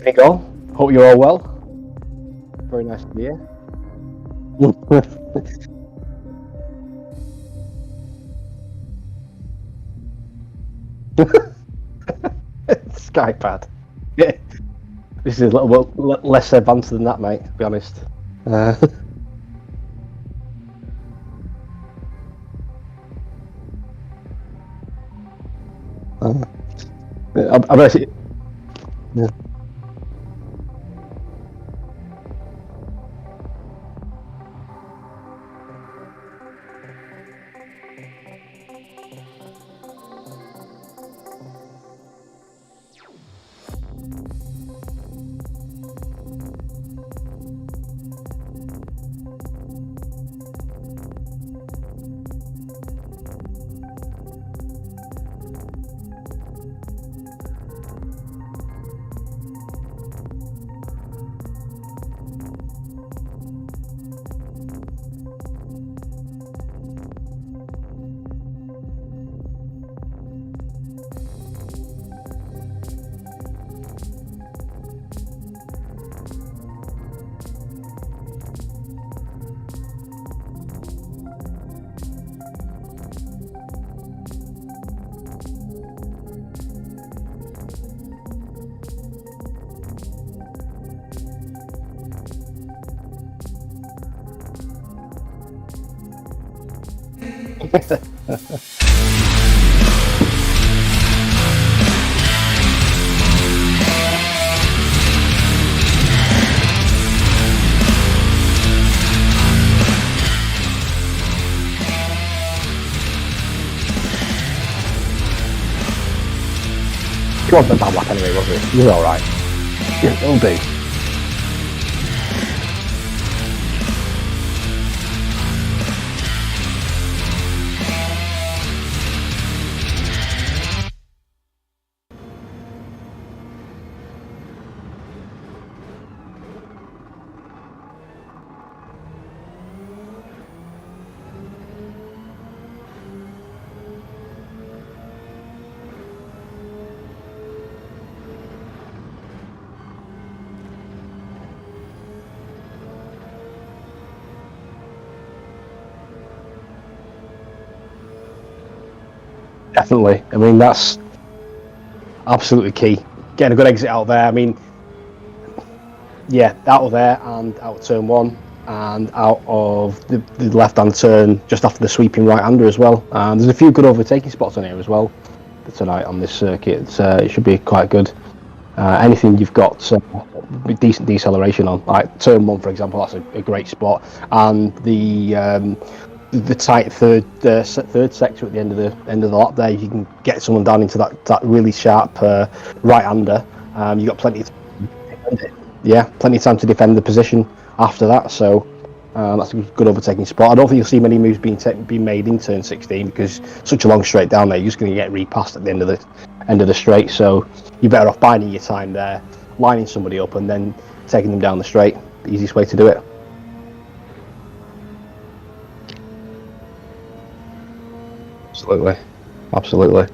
evening all. Hope you're all well. Very nice to be here. Skypad. Yeah. This is a little bit less advanced than that, mate, to be honest. I bet it, yeah. It wasn't a bad lap anyway, was it? You're alright. Yeah, it'll do. Definitely. I mean, that's absolutely key. Getting a good exit out there. I mean, yeah, out of there and out of turn one and out of the left-hand turn just after the sweeping right-hander as well. There's a few good overtaking spots on here as well tonight on this circuit. It should be quite good. Anything you've got with decent deceleration on, like turn one, for example, that's a great spot, and the tight third sector at the end of the lap there, you can get someone down into that really sharp right-hander. You've got plenty of time to defend it. Yeah, plenty of time to defend the position after that. So that's a good overtaking spot. I don't think you'll see many moves being made in turn 16 because such a long straight down there, you're just going to get repassed at the end of the straight. So you're better off biding your time there, lining somebody up, and then taking them down the straight. The easiest way to do it. Absolutely.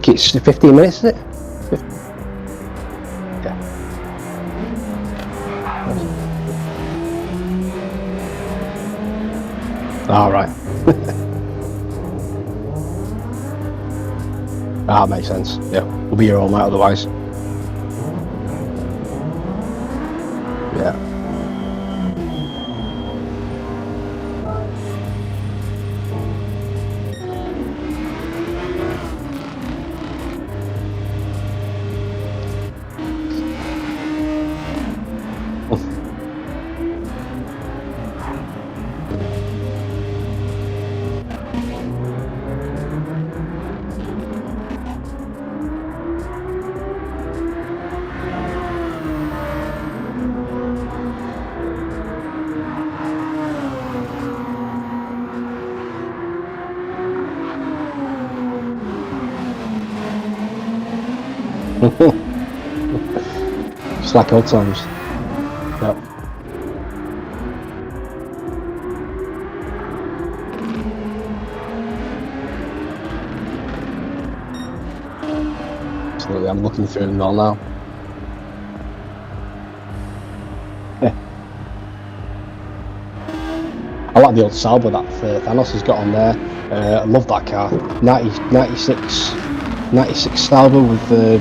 think it's 15 minutes, is it? Yeah. All right. Ah, makes sense. Yeah, we'll be here all night otherwise. Yeah. Just like old times. Yep. Absolutely, I'm looking through them all now. Yeah. I like the old Sauber that Thanos has got on there. I love that car. 96 Sauber with the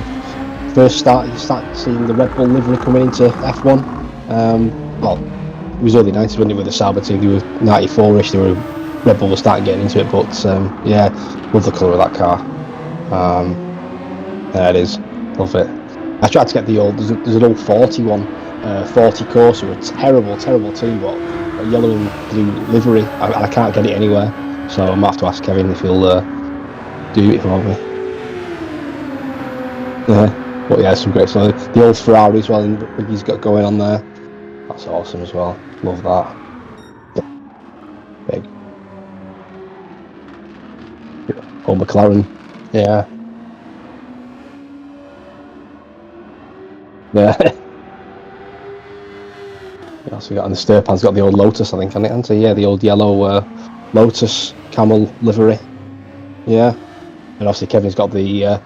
first start. You start seeing the Red Bull livery coming into F1. Well, it was early 90s when they were the Sauber team. They were 94ish. They were Red Bull was starting getting into it, but yeah, love the colour of that car. There it is. Love it. I tried to get the old. There's an old 40 one, 40 Corsa, a terrible team, but a yellow and blue livery. I can't get it anywhere, so I might have to ask Kevin if he'll do it for me. Yeah, but yeah, some great stuff. The old Ferrari as well, and he's got going on there. That's awesome as well. Love that. Big. Old McLaren. Yeah. Yeah. So we got on the Stirpan's got the old Lotus, I think, hasn't he? Yeah, the old yellow Lotus camel livery. Yeah, and obviously Kevin's got the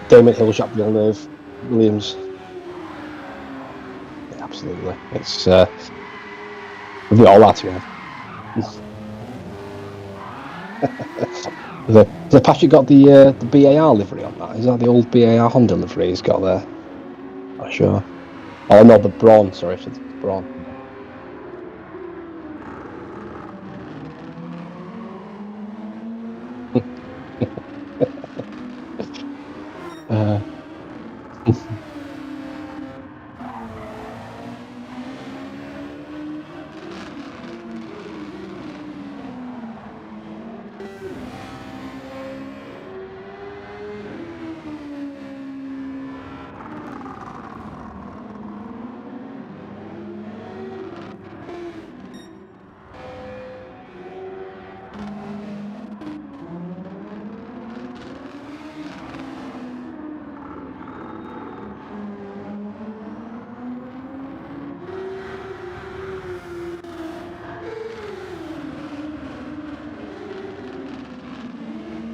Damon Hill, Jacques Villeneuve, Williams. Yeah, absolutely, it's we've got all that to have. The Patrick got the BAR livery on that. Is that the old BAR Honda livery he's got there? Not sure. Oh no, the Braun. Sorry, the Braun.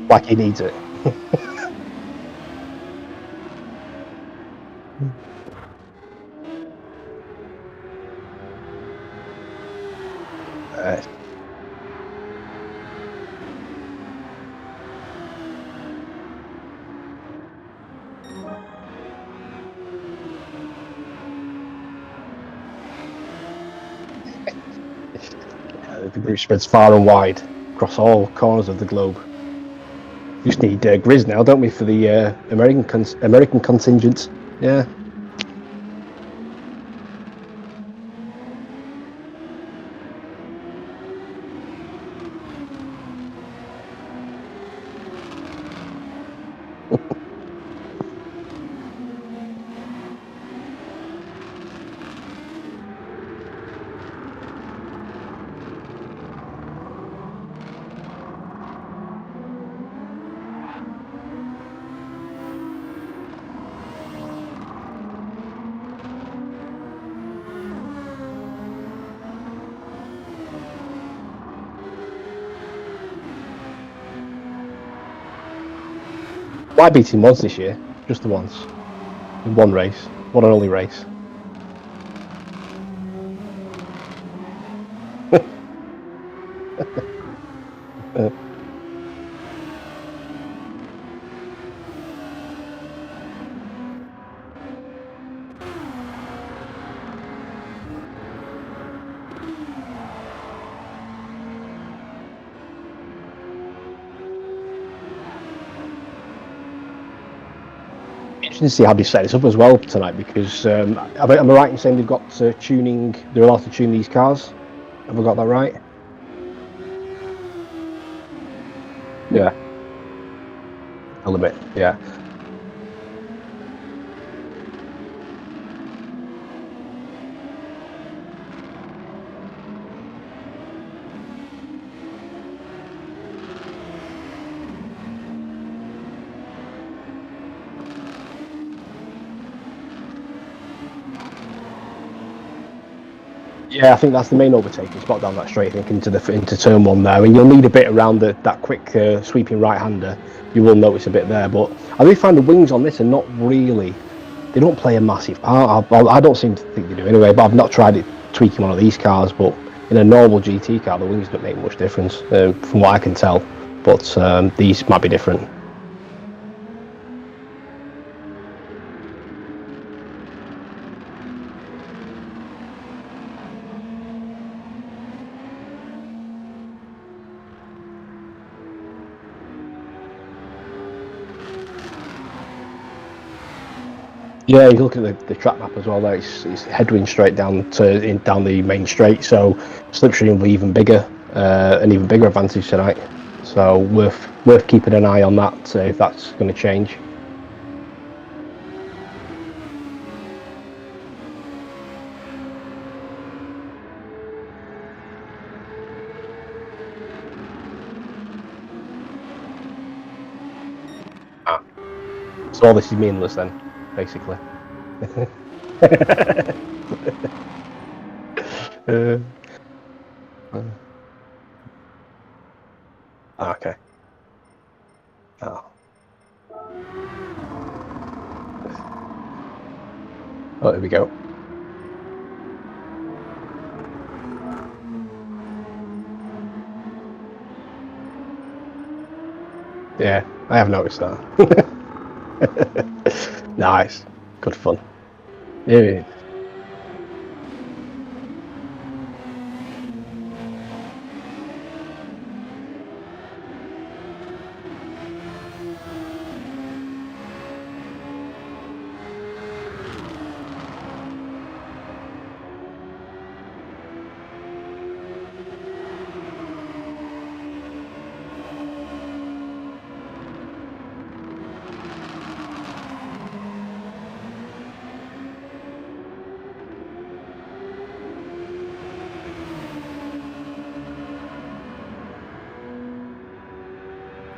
Like he needs it. The group spreads far and wide across all corners of the globe. We just need Grizz now, don't we, for the American contingent? Yeah. I beat him once this year, just the once, in one race, one and only race. Interesting to see how they set this up as well tonight, because am I right in saying they've got tuning? They're allowed to tune these cars. Have I got that right? Yeah. A limit. Yeah. Yeah, I think that's the main overtaking spot down that straight. I think into turn one there, and you'll need a bit around that quick sweeping right-hander. You will notice a bit there, but I really find the wings on this are not really. They don't play a massive part. I don't seem to think they do anyway. But I've not tried it tweaking one of these cars. But in a normal GT car, the wings don't make much difference, from what I can tell. But these might be different. Yeah, you look at the track map as well. There, it's headwind straight down down the main straight, so slipstream will be even bigger, an even bigger advantage tonight. So worth keeping an eye on that if that's going to change. So all this is meaningless then, basically. Okay. Oh. Oh, there we go. Yeah, I have noticed that. Nice, good fun. Yeah.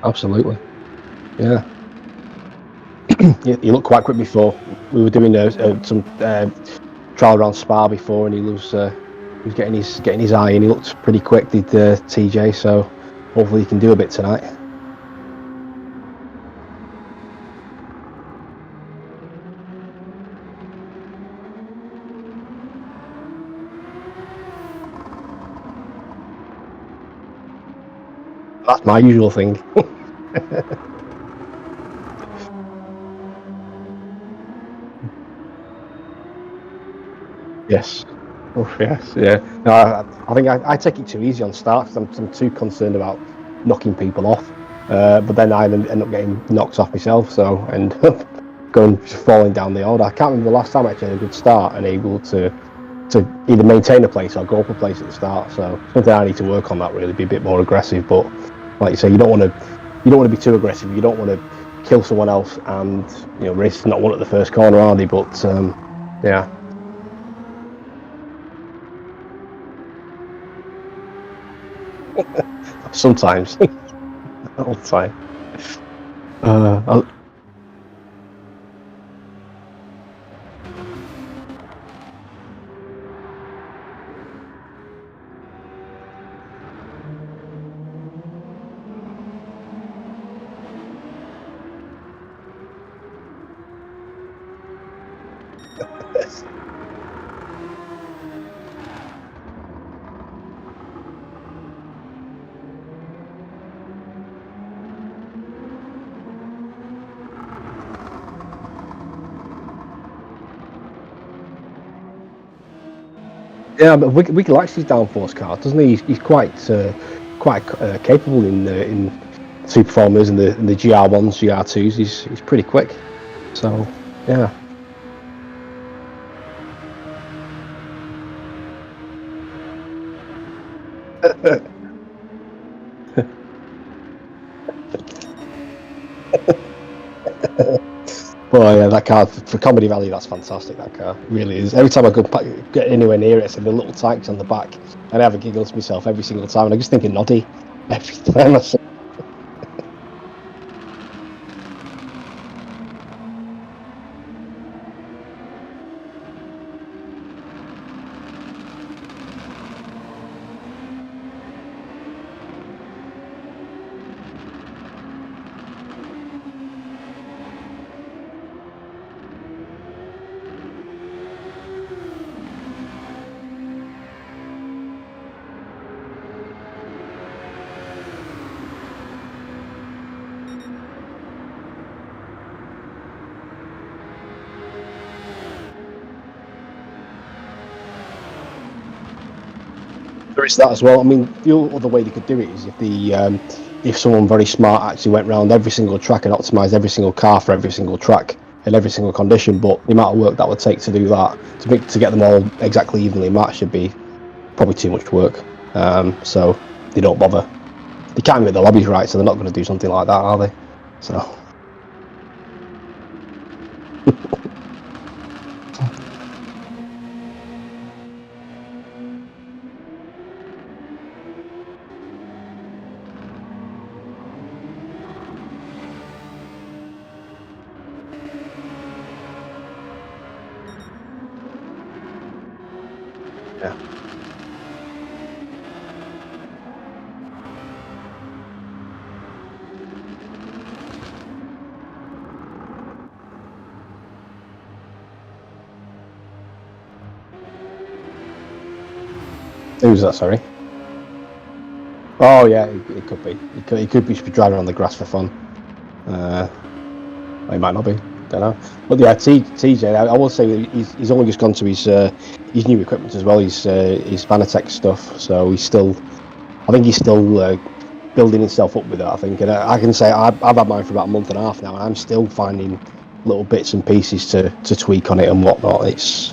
Absolutely. Yeah. You looked quite quick before. We were doing some trial around Spa before, and he was getting his eye, and he looked pretty quick. Did TJ? So hopefully he can do a bit tonight. That's my usual thing. Yes. Oh, yes. Yeah. No, I think I take it too easy on start because I'm too concerned about knocking people off. But then I end up getting knocked off myself, so I end up falling down the order. I can't remember the last time I actually had a good start and able to either maintain a place or go up a place at the start. So something I need to work on that, really be a bit more aggressive. But like you say, you don't want to be too aggressive. You don't want to kill someone else and race not one at the first corner, are they? But yeah. Sometimes. All the time. Yeah, but we likes his downforce car, doesn't he? He's quite capable in Superformers and the GR1s, GR2s. He's pretty quick. So yeah. Well, yeah, that car for comedy value, that's fantastic. That car really is. Every time I get anywhere near it, and the little tanks on the back, and I have a giggle to myself every single time. And I just think of Noddy every time I see. There is that as well. I mean, the other way they could do it is if someone very smart actually went around every single track and optimized every single car for every single track in every single condition. But the amount of work that would take to do that, to get them all exactly evenly matched, would be probably too much work. So they don't bother. They can't get the lobbies right, so they're not going to do something like that, are they? So. Yeah. Who's that? Sorry. Oh yeah, it could be. He could be driving on the grass for fun. He might not be. Don't know. But yeah, TJ. I will say he's only just gone to his new equipment as well. His Vanatech stuff. So I think he's still building himself up with it. I think, and I can say I've had mine for about a month and a half now, and I'm still finding little bits and pieces to tweak on it and whatnot. It's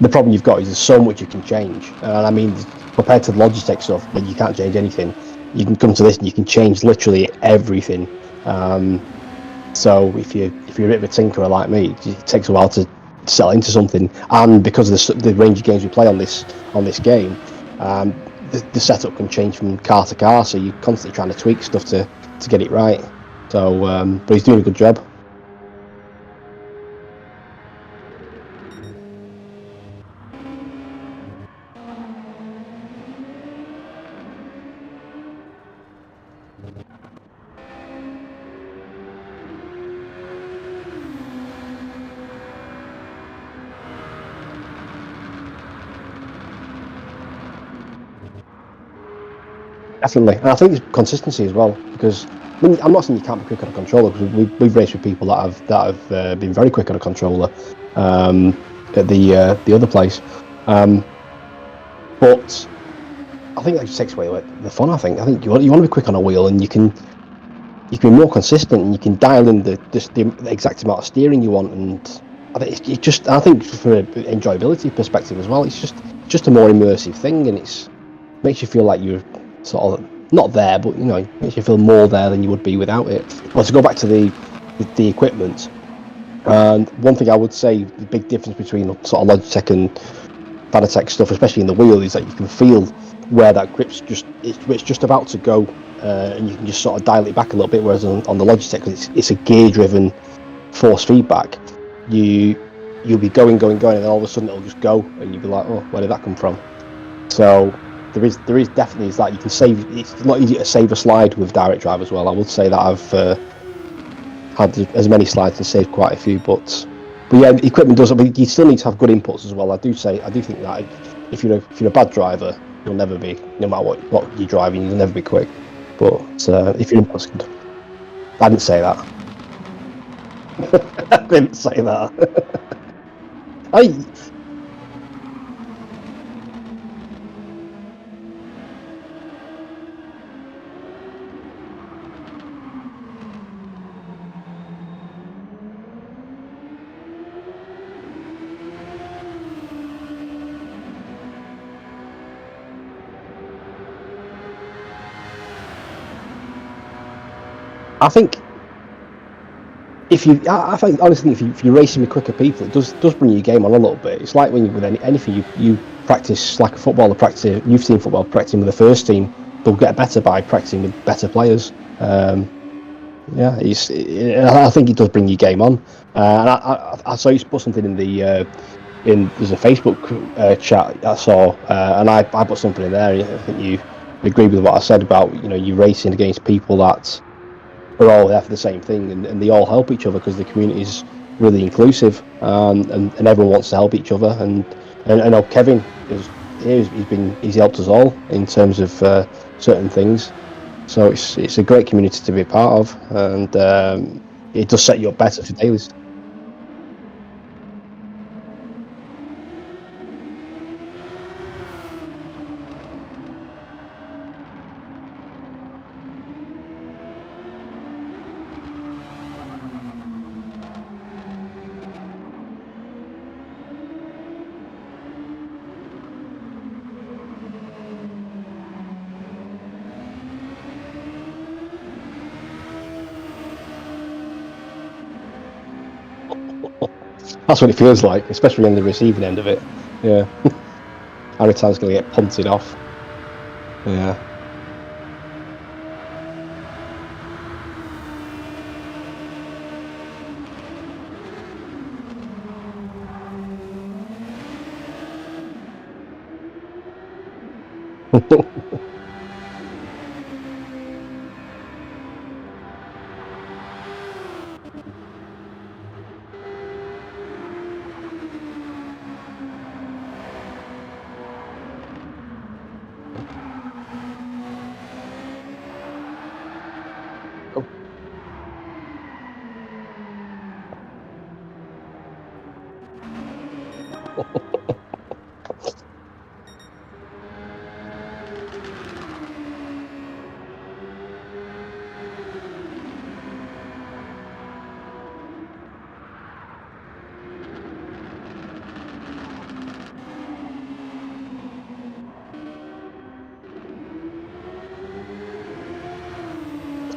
the problem you've got is there's so much you can change. And I mean, compared to the Logitech stuff, that you can't change anything. You can come to this and you can change literally everything. So if you're a bit of a tinkerer like me, it takes a while to settle into something. And because of the range of games we play on this game, the setup can change from car to car. So you're constantly trying to tweak stuff to get it right. So, but he's doing a good job. Definitely, and I think it's consistency as well. Because I'm not saying you can't be quick on a controller, because we've raced with people that have been very quick on a controller at the other place. But I think that just takes away the fun. I think you want to be quick on a wheel, and you can be more consistent, and you can dial in the exact amount of steering you want. And I think for an enjoyability perspective as well, it's just a more immersive thing, and makes you feel like you're sort of not there, but makes you feel more there than you would be without it. Well, to go back to the equipment, and one thing I would say, the big difference between sort of Logitech and Vanatech stuff, especially in the wheel, is that you can feel where that grip's it's just about to go, and you can just sort of dial it back a little bit. Whereas on the Logitech, because it's a gear-driven force feedback, you'll be going, and then all of a sudden it'll just go, and you'll be like, oh, where did that come from? So there is definitely is that you can save. It's a lot easier to save a slide with direct drive as well. I would say that I've had as many slides and saved quite a few, but But yeah, equipment does. I mean, you still need to have good inputs as well. I do think that if you're a bad driver, you'll never be. No matter what you're driving, you'll never be quick. But if your inputs good, I didn't say that. I didn't say that. I I think I think honestly, if you're racing with quicker people, it does bring your game on a little bit. It's like when you with anything you practice like a footballer practice. You've seen football practicing with the first team. They'll get better by practicing with better players. Yeah, I think it does bring your game on. And I saw you put something in there's a Facebook chat I saw, and I put something in there. I think you agree with what I said about you racing against people that are all there for the same thing, and they all help each other because the community is really inclusive, and everyone wants to help each other. And I know Kevin he's helped us all in terms of certain things. So it's a great community to be a part of, and it does set you up better for dailies. That's what it feels like, especially on the receiving end of it. Yeah, every time's going to get punted off. Yeah.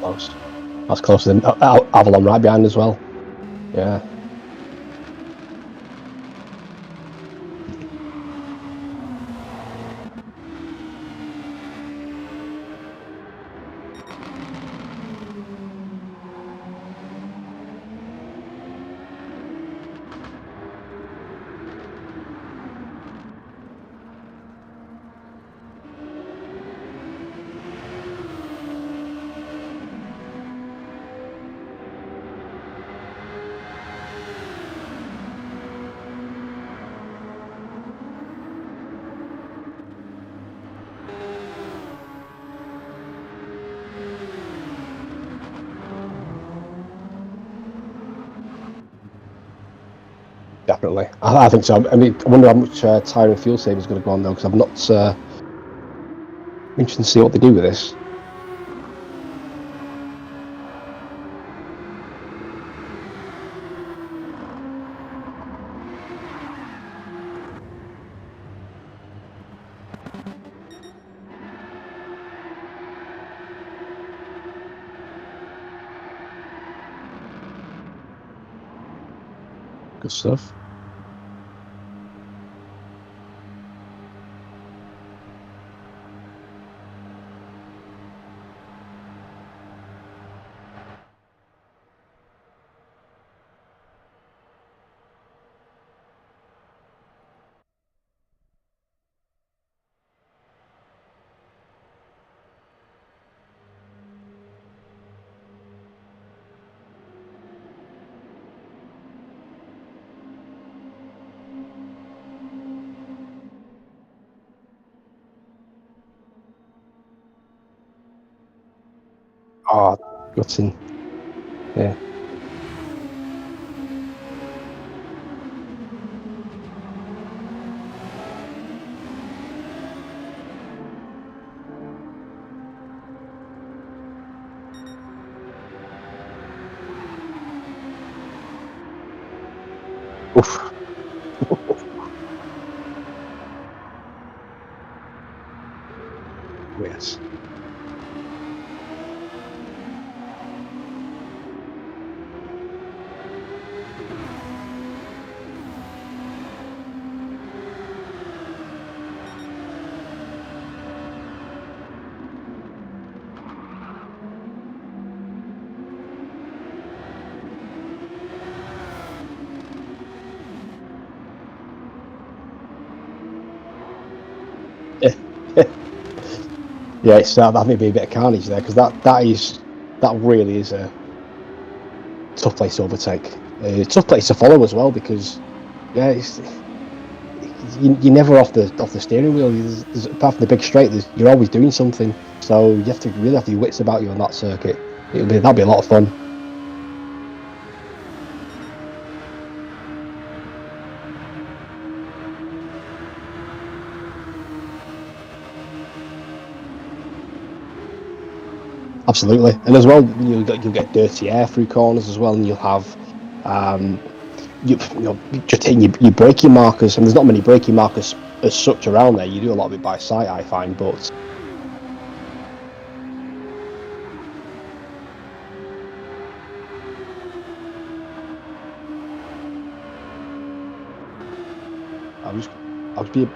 Close. That's close. Then Avalon right behind as well. Yeah. Definitely, I think so. I mean, I wonder how much tire and fuel saving is going to go on though, because I'm not interested to see what they do with this. Good stuff. Oh, gutting. Yeah. Oof. Yes. Yeah. Yeah, it's that may be a bit of carnage there because that really is a tough place to overtake. Tough place to follow as well because yeah, you're never off the steering wheel. Apart from the big straight, you're always doing something. So you have to really have your wits about you on that circuit. That'll be a lot of fun. Absolutely, and as well, you'll get dirty air through corners as well, and you'll have um, just hitting your braking markers, and there's not many braking markers as such around there. You do a lot of it by sight, I find, but I was I was being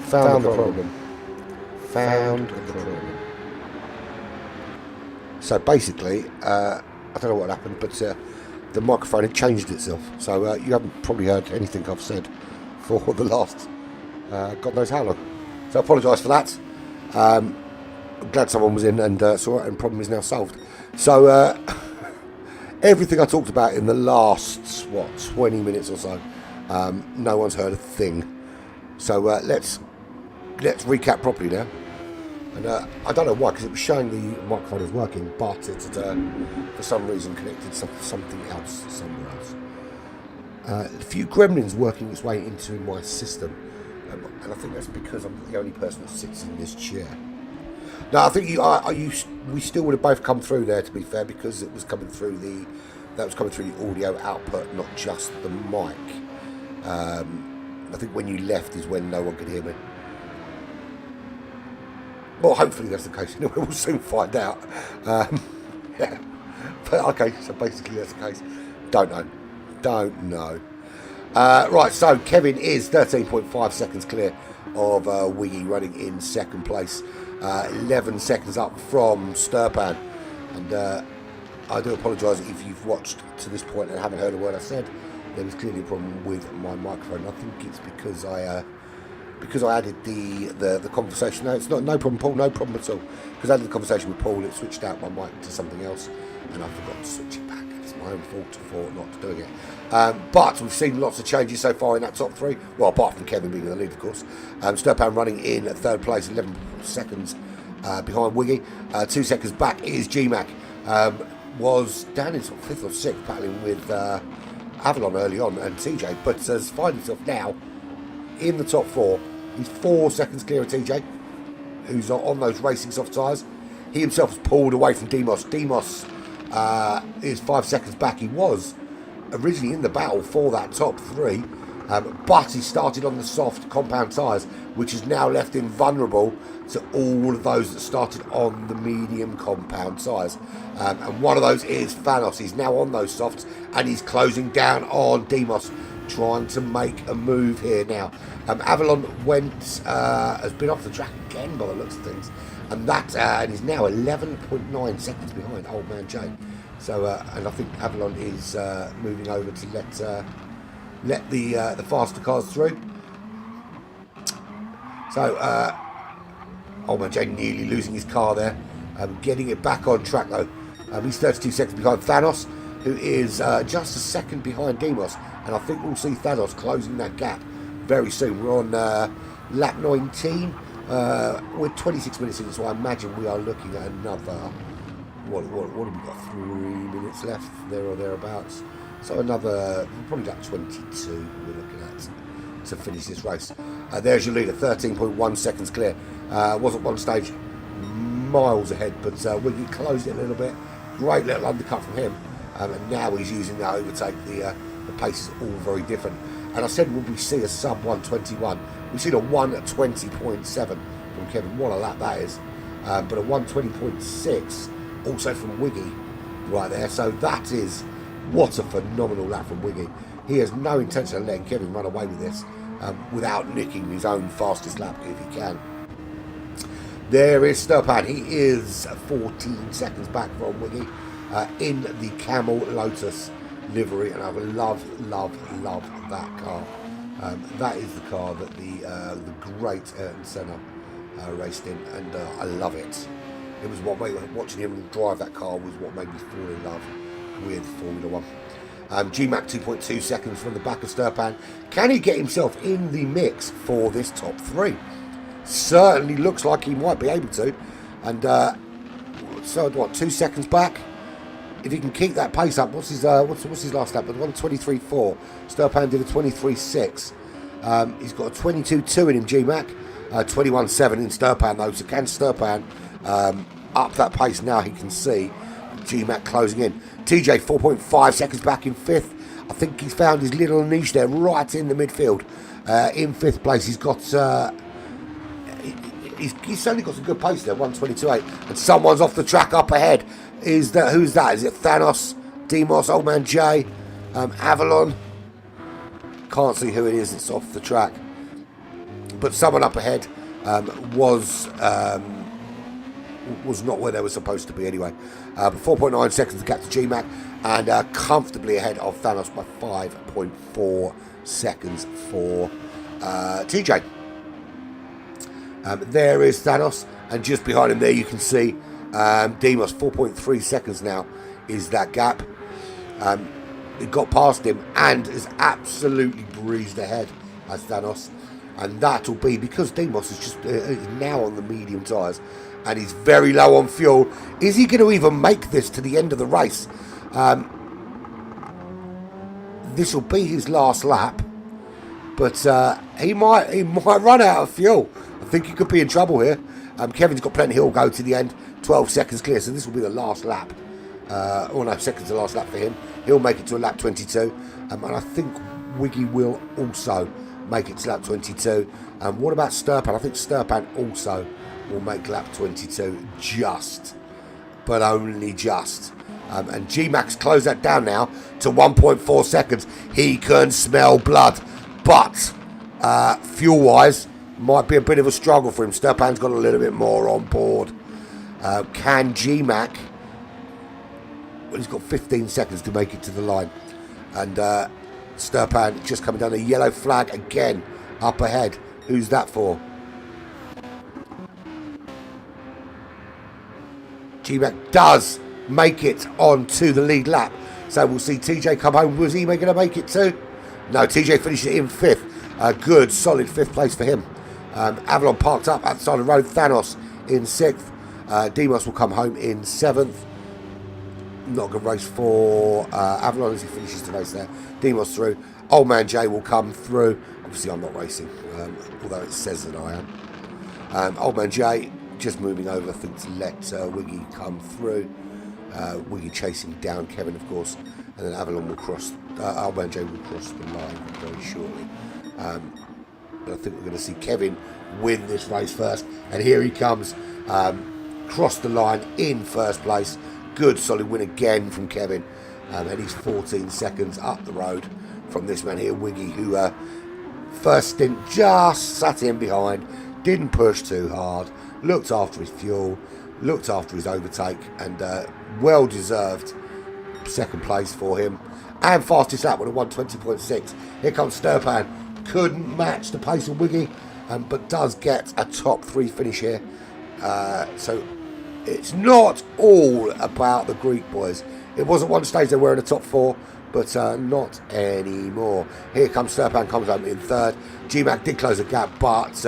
Found the problem. Found the problem. So basically, I don't know what happened, but the microphone had changed itself. So you haven't probably heard anything I've said for the last God knows how long. So I apologise for that. I'm glad someone was in and saw it, and the problem is now solved. So everything I talked about in the last 20 minutes or so, no one's heard a thing. So let's recap properly now. And I don't know why, because it was showing the microphone was working, but it had for some reason connected to something else somewhere else. A few gremlins working its way into my system, and I think that's because I'm the only person that sits in this chair. Now I think we still would have both come through there, to be fair, because it was coming through the audio output, not just the mic. I think when you left is when no one could hear me. Well, hopefully that's the case. We'll soon find out. Yeah. But okay, so basically that's the case. Don't know. Right, so Kevin is 13.5 seconds clear of Wiggy, running in second place. 11 seconds up from Sturpan. And I do apologise if you've watched to this point and haven't heard a word I said. There was clearly a problem with my microphone. I think it's because I added the conversation. No, it's not. No problem, Paul. No problem at all. Because I added the conversation with Paul, it switched out my mic to something else, and I forgot to switch it back. It's my own fault for not doing it. But we've seen lots of changes so far in that top three. Well, apart from Kevin being in the lead, of course. Sturpan running in at third place, 11 seconds behind Wiggy. 2 seconds back is GMAC. Was down in sort of fifth or sixth, battling with Avalon early on and TJ, but has found himself now in the top four. He's 4 seconds clear of TJ, who's on those racing soft tyres. He himself has pulled away from Demos. Demos is 5 seconds back. He was originally in the battle for that top three, but he started on the soft compound tyres, which has now left him vulnerable to all of those that started on the medium compound tyres. And one of those is Thanos. He's now on those softs, and he's closing down on Demos, trying to make a move here now. Avalon has been off the track again by the looks of things, and is now 11.9 seconds behind Old Man Jay. So and I think Avalon is moving over to let the faster cars through. So Old Man Jay nearly losing his car there, getting it back on track though. He's 32 seconds behind Thanos, who is just a second behind Demos. And I think we'll see Thanos closing that gap very soon. We're on lap 19. We're 26 minutes in, so I imagine we are looking at another... What have we got? 3 minutes left, there or thereabouts. So another, probably lap 22 we're looking at to finish this race. There's your leader, 13.1 seconds clear. Was at one stage miles ahead, but Wiggy closed it a little bit. Great little undercut from him. And now he's using that overtake. The pace is all very different. And I said, would we see a sub 121? We've seen a 120.7 from Kevin. What a lap that is. But a 120.6 also from Wiggy right there. So that is, what a phenomenal lap from Wiggy. He has no intention of letting Kevin run away with this without nicking his own fastest lap if he can. There is Sturpan. He is 14 seconds back from Wiggy in the Camel Lotus livery, and I love that car. That is the car that the great Ayrton Senna raced in, and I love it. It was what made watching him drive that car was what made me fall in love with Formula One. GMAC 2.2 seconds from the back of Sturpan. Can he get himself in the mix for this top three? Certainly looks like he might be able to. And so what? 2 seconds back. If he can keep that pace up, what's his last lap? 1:23.4. Sturpan did a 23.6. He's got a 22.2 in him, GMAC. 21.7 in Sturpan though. So can Sturpan up that pace now? He can see GMAC closing in. TJ 4.5 seconds back in fifth. I think he's found his little niche there, right in the midfield. In fifth place, he's got. He's certainly got some good pace there, 1:22.8. And someone's off the track up ahead. Who's that? Is it Thanos, Demos, Old Man Jay, Avalon? Can't see who it is that's off the track. but someone up ahead was not where they were supposed to be anyway. But 4.9 seconds to catch the GMAC, and comfortably ahead of Thanos by 5.4 seconds for TJ. There is Thanos, and just behind him there you can see Demos. 4.3 seconds now is that gap. It got past him and is absolutely breezed ahead as Thanos, and that'll be because Demos is just now on the medium tyres and he's very low on fuel. Is he going to even make this to the end of the race? This will be his last lap, but he might run out of fuel. I think he could be in trouble here. Kevin's got plenty. He'll go to the end. 12 seconds clear, so this will be the last lap. Or no, seconds the last lap for him. He'll make it to a lap 22, and I think Wiggy will also make it to lap 22. What about Sturpan? I think Sturpan also will make lap 22, just, but only just. And G-Max close that down now to 1.4 seconds. He can smell blood, but fuel-wise, might be a bit of a struggle for him. Sturpan's got a little bit more on board. Can G-Mac? Well, he's got 15 seconds to make it to the line. And Sturpan just coming down, a yellow flag again up ahead. Who's that for? G-Mac does make it on to the lead lap. So we'll see TJ come home. Was he going to make it too? No, TJ finished it in 5th. A good, solid 5th place for him. Avalon parked up outside the road. Thanos in 6th. Demos will come home in 7th. Not a good race for Avalon as he finishes the race there. Demos through. Old Man Jay will come through. Obviously, I'm not racing, although it says that I am. Old Man Jay just moving over, I think, to let Wiggy come through. Wiggy chasing down Kevin, of course, and then Avalon will cross. Old Man Jay will cross the line very shortly. But I think we're going to see Kevin win this race first, and here he comes. Crossed the line in 1st place. Good solid win again from Kevin, and he's 14 seconds up the road from this man here, Wiggy, who first stint just sat in behind, didn't push too hard, looked after his fuel, looked after his overtake, and well deserved 2nd place for him, and fastest lap with a 1:20.6. Here comes Sturpan. Couldn't match the pace of Wiggy, but does get a top 3 finish here. So it's not all about the Greek boys. It was at one stage they were in the top 4, but not anymore. Here comes Sturpan, comes home in 3rd. G-Mac did close the gap, but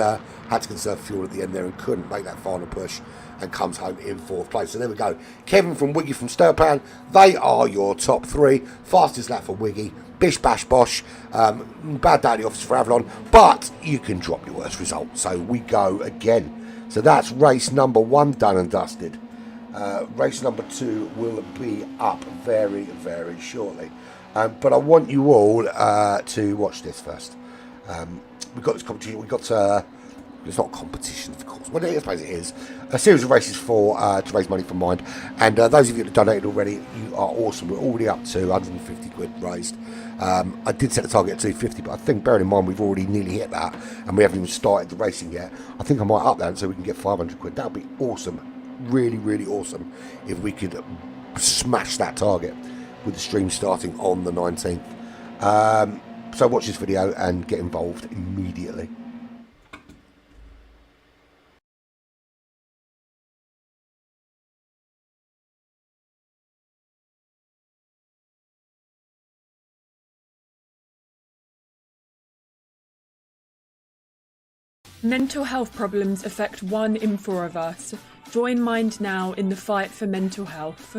had to conserve fuel at the end there and couldn't make that final push, and comes home in 4th place. So there we go. Kevin from Wiggy from Sturpan, they are your top 3. Fastest lap for Wiggy. Bish bash bosh. Bad day at the office for Avalon, but you can drop your worst result. So we go again. So that's race number 1 done and dusted. Race number 2 will be up very, very shortly. But I want you all to watch this first. We've got this competition. We've got it's not competition, of course. Well, I suppose it is a series of races for to raise money for Mind. And those of you that have donated already, you are awesome. We're already up to 150 quid raised. I did set the target at 250, but I think, bearing in mind we've already nearly hit that, and we haven't even started the racing yet, I think I might up that so we can get 500 quid. That would be awesome. Really, really awesome if we could smash that target with the stream starting on the 19th. So watch this video and get involved immediately. Mental health problems affect 1 in 4 of us. Join Mind now in the fight for mental health.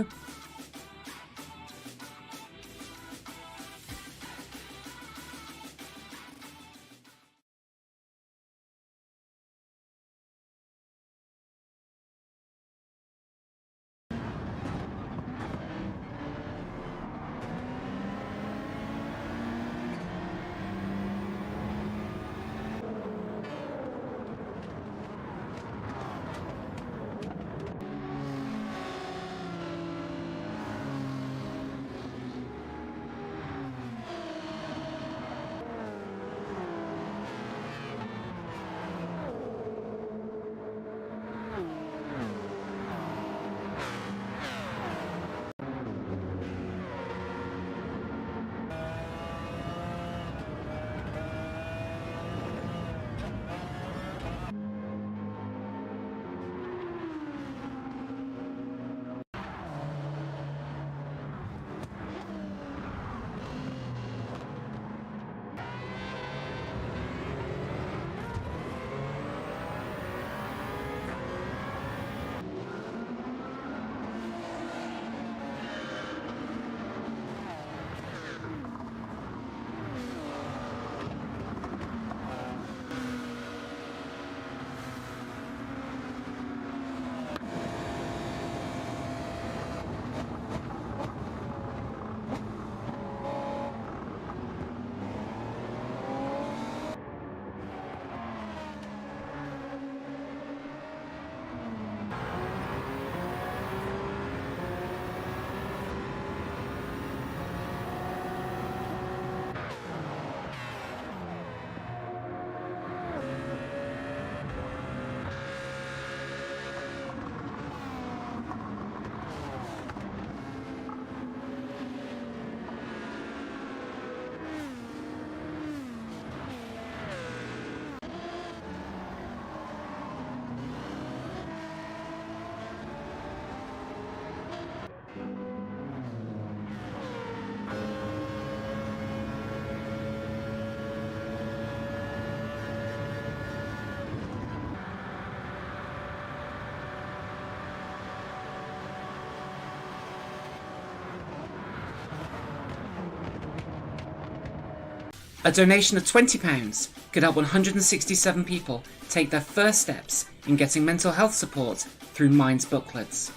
A donation of £20 could help 167 people take their first steps in getting mental health support through Mind's booklets.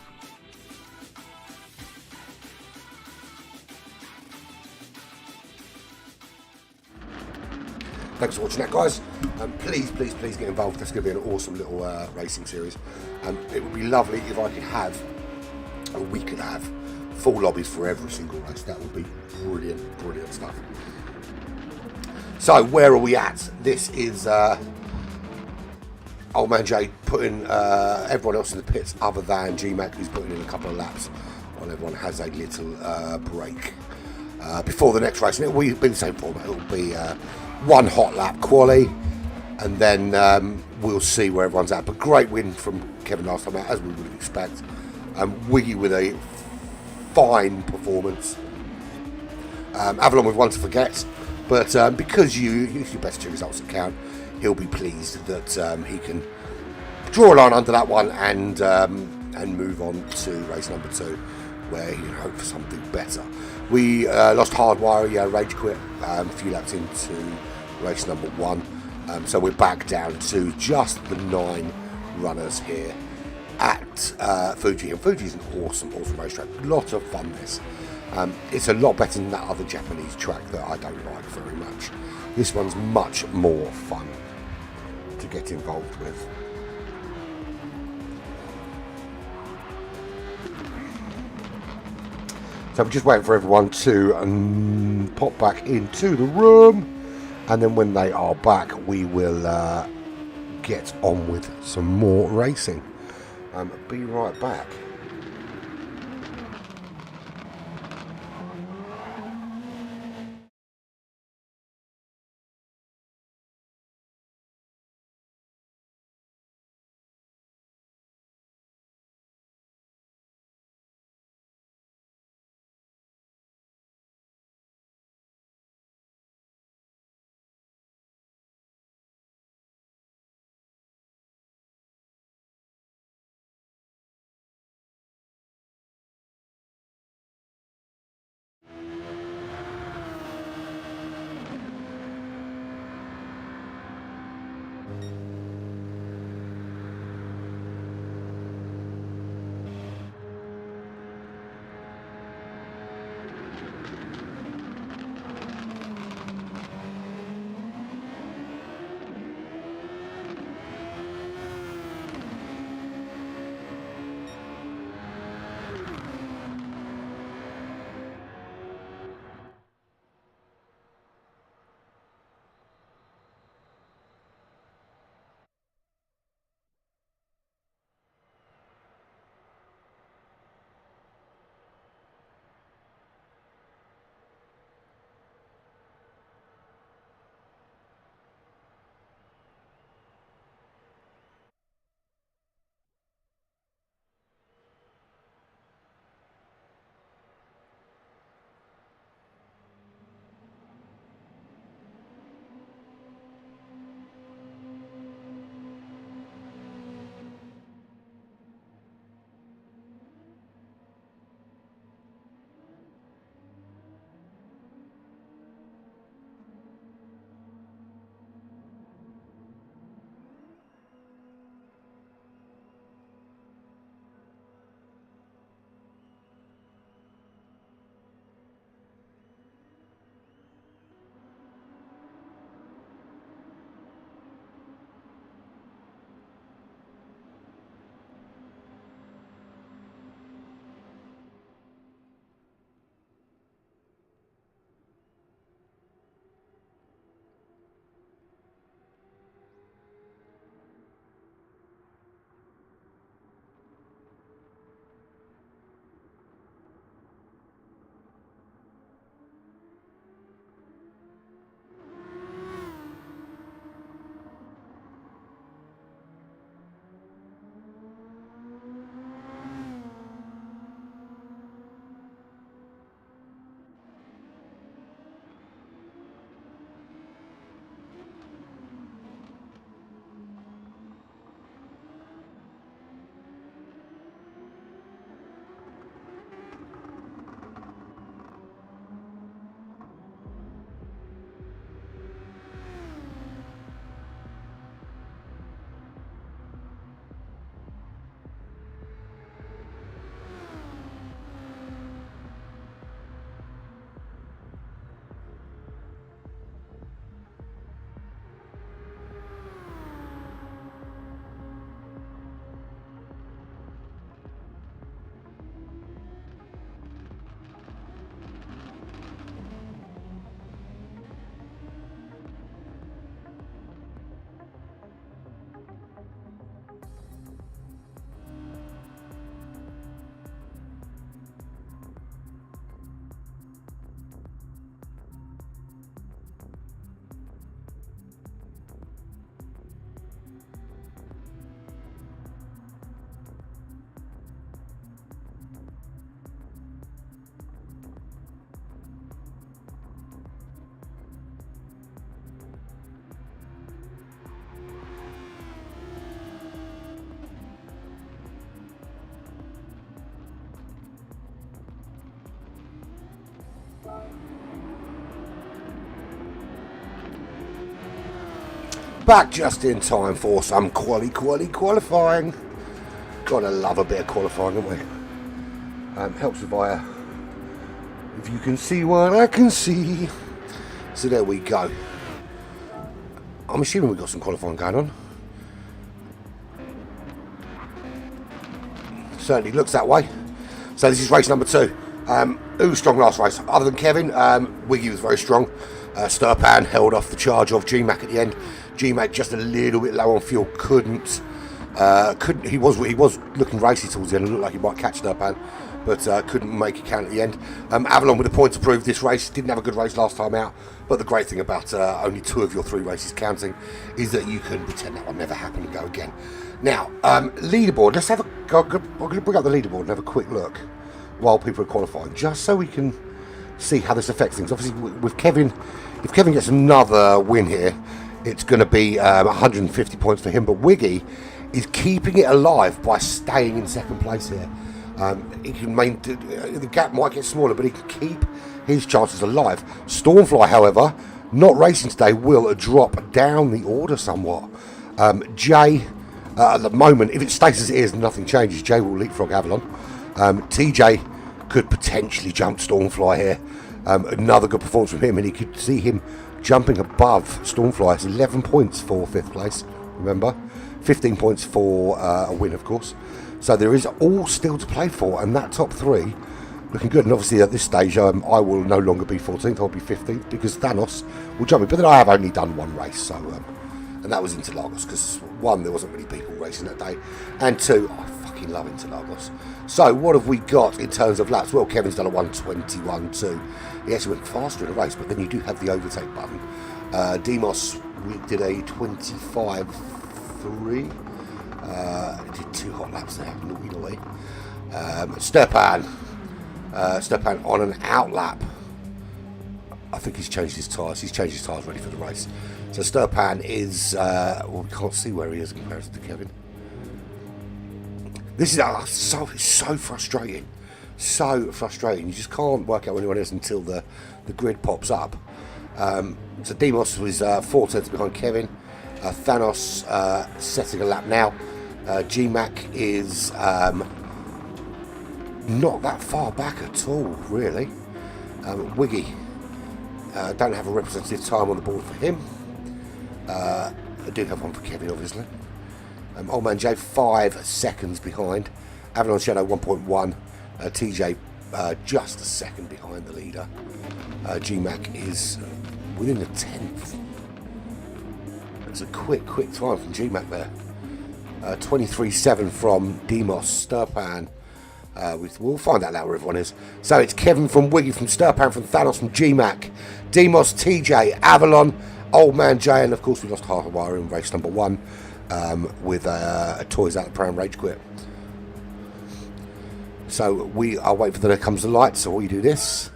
Thanks for watching that, guys. Please get involved. That's going to be an awesome little racing series. It would be lovely if I could have, or we could have, full lobbies for every single race. That would be brilliant stuff. So, where are we at? This is Old Man Jay putting everyone else in the pits other than G-Mac, who's putting in a couple of laps while everyone has a little break before the next race. And it will be the same format. It will be one hot lap quali, and then we'll see where everyone's at. But great win from Kevin last time out, as we would expect. Wiggy with a fine performance. Avalon with one to forget, but because you use your best two results that count, he'll be pleased that he can draw a line under that one and move on to race number 2, where he can hope for something better. We lost Hardwire, he rage quit a few laps into race number 1, so we're back down to just the 9 runners here at Fuji, and Fuji's an awesome racetrack. A lot of fun this. It's a lot better than that other Japanese track that I don't like very much. This one's much more fun to get involved with. So we're just waiting for everyone to pop back into the room, and then when they are back, we will get on with some more racing. Be right back. Back just in time for some qualifying. Gotta love a bit of qualifying, don't we? Helps with via. If you can see what I can see. So there we go. I'm assuming we've got some qualifying going on. Certainly looks that way. So this is race number 2. Who was strong last race? Other than Kevin, Wiggy was very strong. Sturpan held off the charge of GMAC at the end. GMAC just a little bit low on fuel. Couldn't. He was looking racy towards the end. It looked like he might catch Sturpan, but couldn't make it count at the end. Avalon with a point to prove this race. Didn't have a good race last time out. But the great thing about only 2 of your 3 races counting is that you can pretend that one never happened and go again. Now, leaderboard. Let's have a. I'm going to bring up the leaderboard and have a quick look while people are qualifying, just so we can see how this affects things. Obviously, with Kevin, if Kevin gets another win here, it's going to be 150 points for him. But Wiggy is keeping it alive by staying in second place here. He can the gap might get smaller, but he can keep his chances alive. Stormfly, however, not racing today, will drop down the order somewhat. Jay, at the moment, if it stays as it is and nothing changes, Jay will leapfrog Avalon. TJ could potentially jump Stormfly here. Another good performance from him, and he could see him jumping above Stormfly. It's 11 points for 5th place, remember? 15 points for a win, of course. So there is all still to play for, and that top 3 looking good. And obviously at this stage, I will no longer be 14th, I'll be 15th, because Thanos will jump me. But then I have only done 1 race, so and that was Interlagos, because 1, there wasn't many people racing that day, and 2, I fucking love Interlagos. So what have we got in terms of laps? Well, Kevin's done a 1:21.2. He actually went faster in a race, but then you do have the overtake button. Demos, we did a 25.3. Did 2 hot laps there, naughty. Sturpan on an out lap. I think he's changed his tyres. He's changed his tyres ready for the race. So Sturpan is, well, we can't see where he is in comparison to Kevin. This is so frustrating. So frustrating. You just can't work out anyone else until the grid pops up. So Demos was 4 tenths behind Kevin. Thanos setting a lap now. GMAC is not that far back at all, really. Wiggy, don't have a representative time on the board for him. I do have one for Kevin, obviously. Old Man J 5 seconds behind. Avalon Shadow 1.1. TJ just a second behind the leader. GMAC is within the 10th. It's a quick time from GMAC there. 23.7 from Demos. Sturpan. We'll find out where everyone is. So it's Kevin from Wiggy, from Sturpan, from Thanos, from GMAC, Demos, TJ, Avalon, Old Man J, and of course we lost half a wire in race number 1 with a Toys Out the Pram Rage Quit. So we are waiting for there comes the light. So we do this.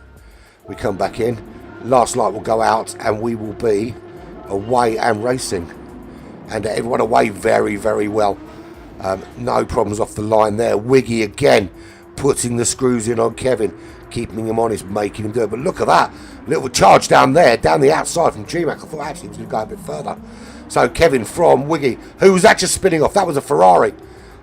We come back in. Last light will go out, and we will be away and racing. And everyone away very, very well. No problems off the line there. Wiggy again putting the screws in on Kevin, keeping him honest, making him do it. But look at that little charge down there, down the outside from GMAC. I thought actually he was going to go a bit further. So Kevin from Wiggy, who was actually spinning off. That was a Ferrari,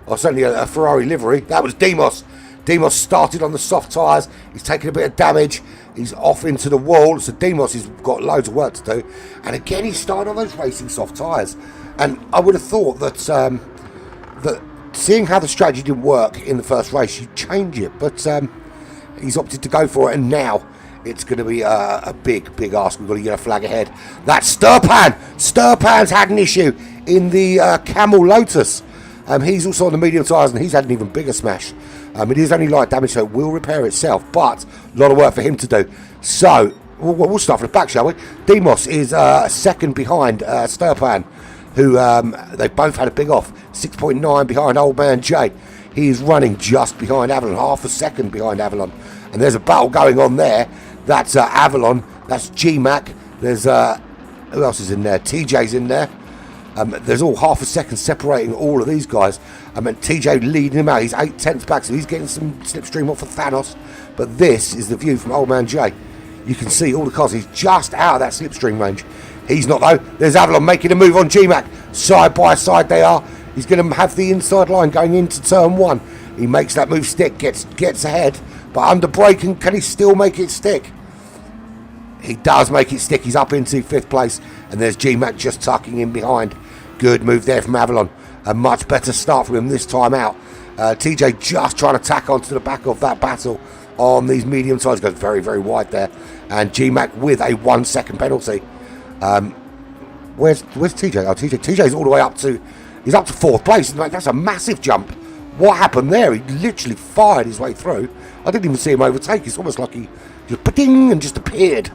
or certainly a Ferrari livery. That was Demos. Demos started on the soft tyres. He's taking a bit of damage. He's off into the wall. So Demos has got loads of work to do. And again, he started on those racing soft tyres. And I would have thought that that seeing how the strategy didn't work in the first race, you'd change it. But he's opted to go for it. And now it's going to be a big ask. We've got a yellow flag ahead. That's Sturpan. Sturpan's had an issue in the Camel Lotus. He's also on the medium tyres, and he's had an even bigger smash. It is only light damage, so it will repair itself, but a lot of work for him to do. So, we'll start from the back, shall we? Demos is second behind Sturpan, who they both had a big off. 6.9 behind Old Man J. He is running just behind Avalon, half a second behind Avalon. And there's a battle going on there. That's Avalon, that's GMAC. There's, who else is in there? TJ's in there. There's all half a second separating all of these guys. And TJ leading him out. He's 8 tenths back, so he's getting some slipstream off of Thanos. But this is the view from Old Man J. You can see all the cars. He's just out of that slipstream range. He's not though. There's Avalon making a move on G-Mac. Side by side they are. He's going to have the inside line going into turn 1. He makes that move stick, gets ahead, but under braking, can he still make it stick? He does make it stick. He's up into 5th place, and there's G-Mac just tucking in behind. Good move there from Avalon. A much better start from him this time out. TJ just trying to tack onto the back of that battle on these medium tyres. Goes very, very wide there. And G-Mac with a 1 second penalty. Where's TJ? Oh, TJ's all the way up to... He's up to 4th place. That's a massive jump. What happened there? He literally fired his way through. I didn't even see him overtake. It's almost like he just pa-ding and just appeared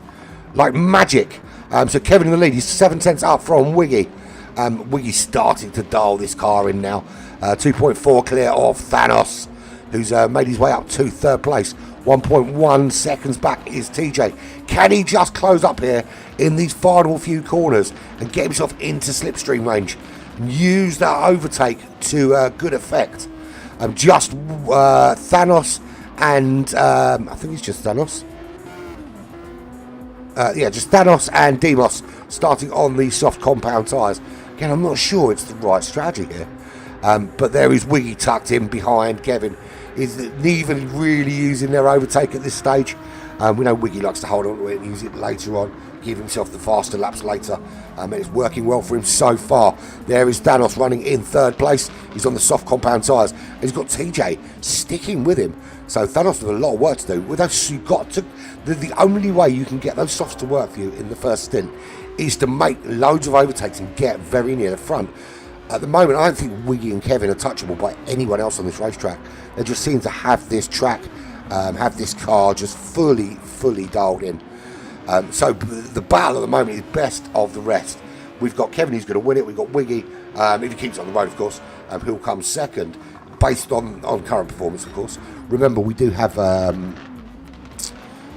like magic. So Kevin in the lead. He's 7 tenths up from Wiggy. Wiggy's starting to dial this car in now. 2.4 clear of Thanos, who's made his way up to 3rd place. 1.1 seconds back is TJ. Can he just close up here in these final few corners and get himself into slipstream range? Use that overtake to good effect. Just Thanos and I think it's just Thanos. Just Thanos and Demos starting on the soft compound tyres. Again, I'm not sure it's the right strategy here. But there is Wiggy tucked in behind. Kevin is neither really using their overtake at this stage. We know Wiggy likes to hold on to it and use it later on, give himself the faster laps later, and it's working well for him so far. There is Thanos running in 3rd place. He's on the soft compound tyres, and he's got TJ sticking with him. So Thanos with a lot of work to do. With those, you've got to. The only way you can get those softs to work for you in the first stint is to make loads of overtakes and get very near the front. At the moment, I don't think Wiggy and Kevin are touchable by anyone else on this racetrack. They just seem to have this track, have this car just fully dialed in. So the battle at the moment is best of the rest. We've got Kevin who's going to win it. We've got Wiggy, if he keeps on the road, of course, who'll come second, based on current performance, of course. Remember, we do have...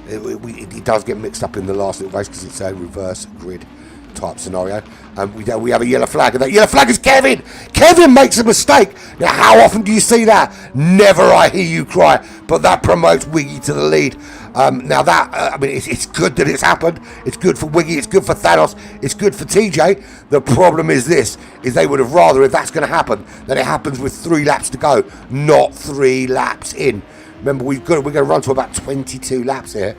it does get mixed up in the last little race because it's a reverse grid type scenario. We have a yellow flag, and that yellow flag is Kevin. Kevin makes a mistake. Now, how often do you see that? Never, I hear you cry. But that promotes Wiggy to the lead. Now that it's good that it's happened. It's good for Wiggy. It's good for Thanos. It's good for TJ. The problem is this: is they would have rather, if that's going to happen, that it happens with 3 laps to go, not 3 laps in. Remember, we're going to run to about 22 laps here,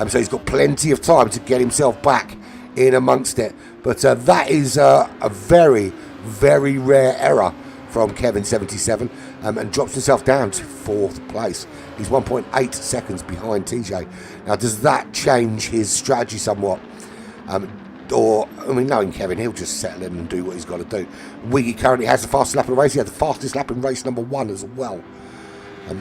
so he's got plenty of time to get himself back in amongst it. But that is a very, very rare error from Kevin77, and drops himself down to 4th place. He's 1.8 seconds behind TJ. Now, does that change his strategy somewhat? Knowing Kevin, he'll just settle in and do what he's got to do. Wiggy currently has the fastest lap in the race. He had the fastest lap in race number 1 as well.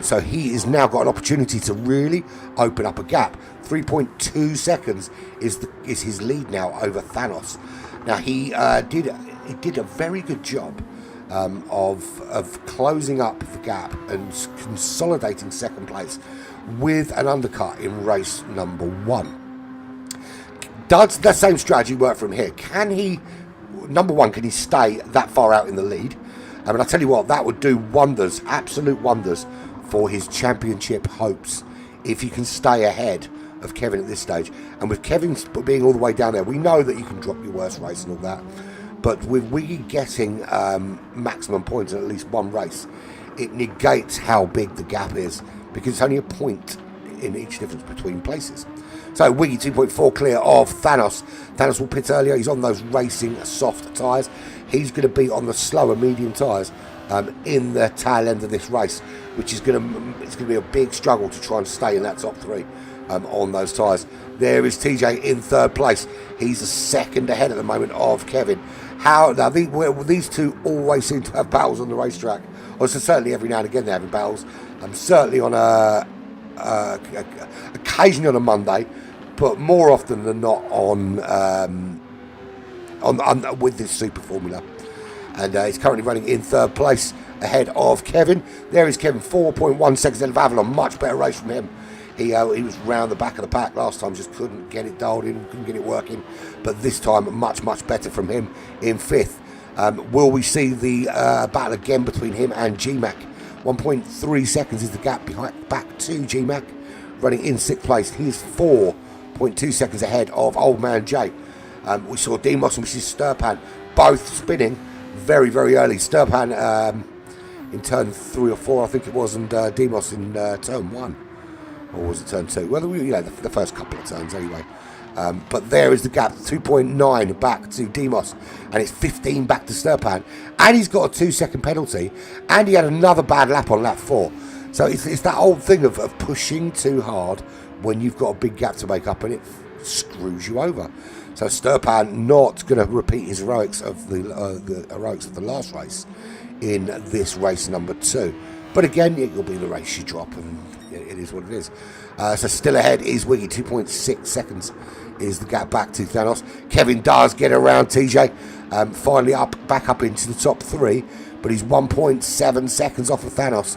So he has now got an opportunity to really open up a gap. 3.2 seconds is his lead now over Thanos. Now he did a very good job of closing up the gap and consolidating 2nd place with an undercut in race number 1. Does the same strategy work from here? Can he, number 1, can he stay that far out in the lead? I tell you what, that would do wonders, absolute wonders, for his championship hopes if he can stay ahead of Kevin at this stage. And with Kevin being all the way down there, we know that you can drop your worst race and all that, but with Wiggy getting maximum points in at least 1 race, it negates how big the gap is, because it's only a point in each difference between places. So Wiggy 2.4 clear of Thanos. Thanos will pit earlier. He's on those racing soft tyres. He's going to be on the slower medium tyres in the tail end of this race, which is going to be a big struggle to try and stay in that top 3 on those tyres. There is TJ in 3rd place. He's a second ahead at the moment of Kevin. Now these two always seem to have battles on the racetrack, or so certainly every now and again they're having battles. Certainly on occasionally on a Monday, but more often than not on with this super formula. And he's currently running in 3rd place ahead of Kevin. There is Kevin, 4.1 seconds ahead of Avalon. Much better race from him. He was round the back of the pack last time, just couldn't get it dialed in, couldn't get it working. But this time, much better from him in 5th. Will we see the battle again between him and G-Mac? 1.3 seconds is the gap back to G-Mac, running in 6th place. He is 4.2 seconds ahead of Old Man Jay. We saw Demos and Mrs. Sturpan both spinning very, very early. Sturpan in turn 3 or 4, I think it was, and Demos in turn 1. Or was it turn 2? Well, the first couple of turns anyway. But there is the gap, 2.9 back to Demos, and it's 15 back to Sturpan. And he's got a 2-second penalty, and he had another bad lap on lap 4. So it's that old thing of pushing too hard when you've got a big gap to make up, and it screws you over. So Sturpan not going to repeat his heroics of the heroics of the last race in this race number 2. But again, it will be the race you drop, and it is what it is. So still ahead is Wiggy, 2.6 seconds is the gap back to Thanos. Kevin does get around TJ, finally back up into the top 3, but he's 1.7 seconds off of Thanos,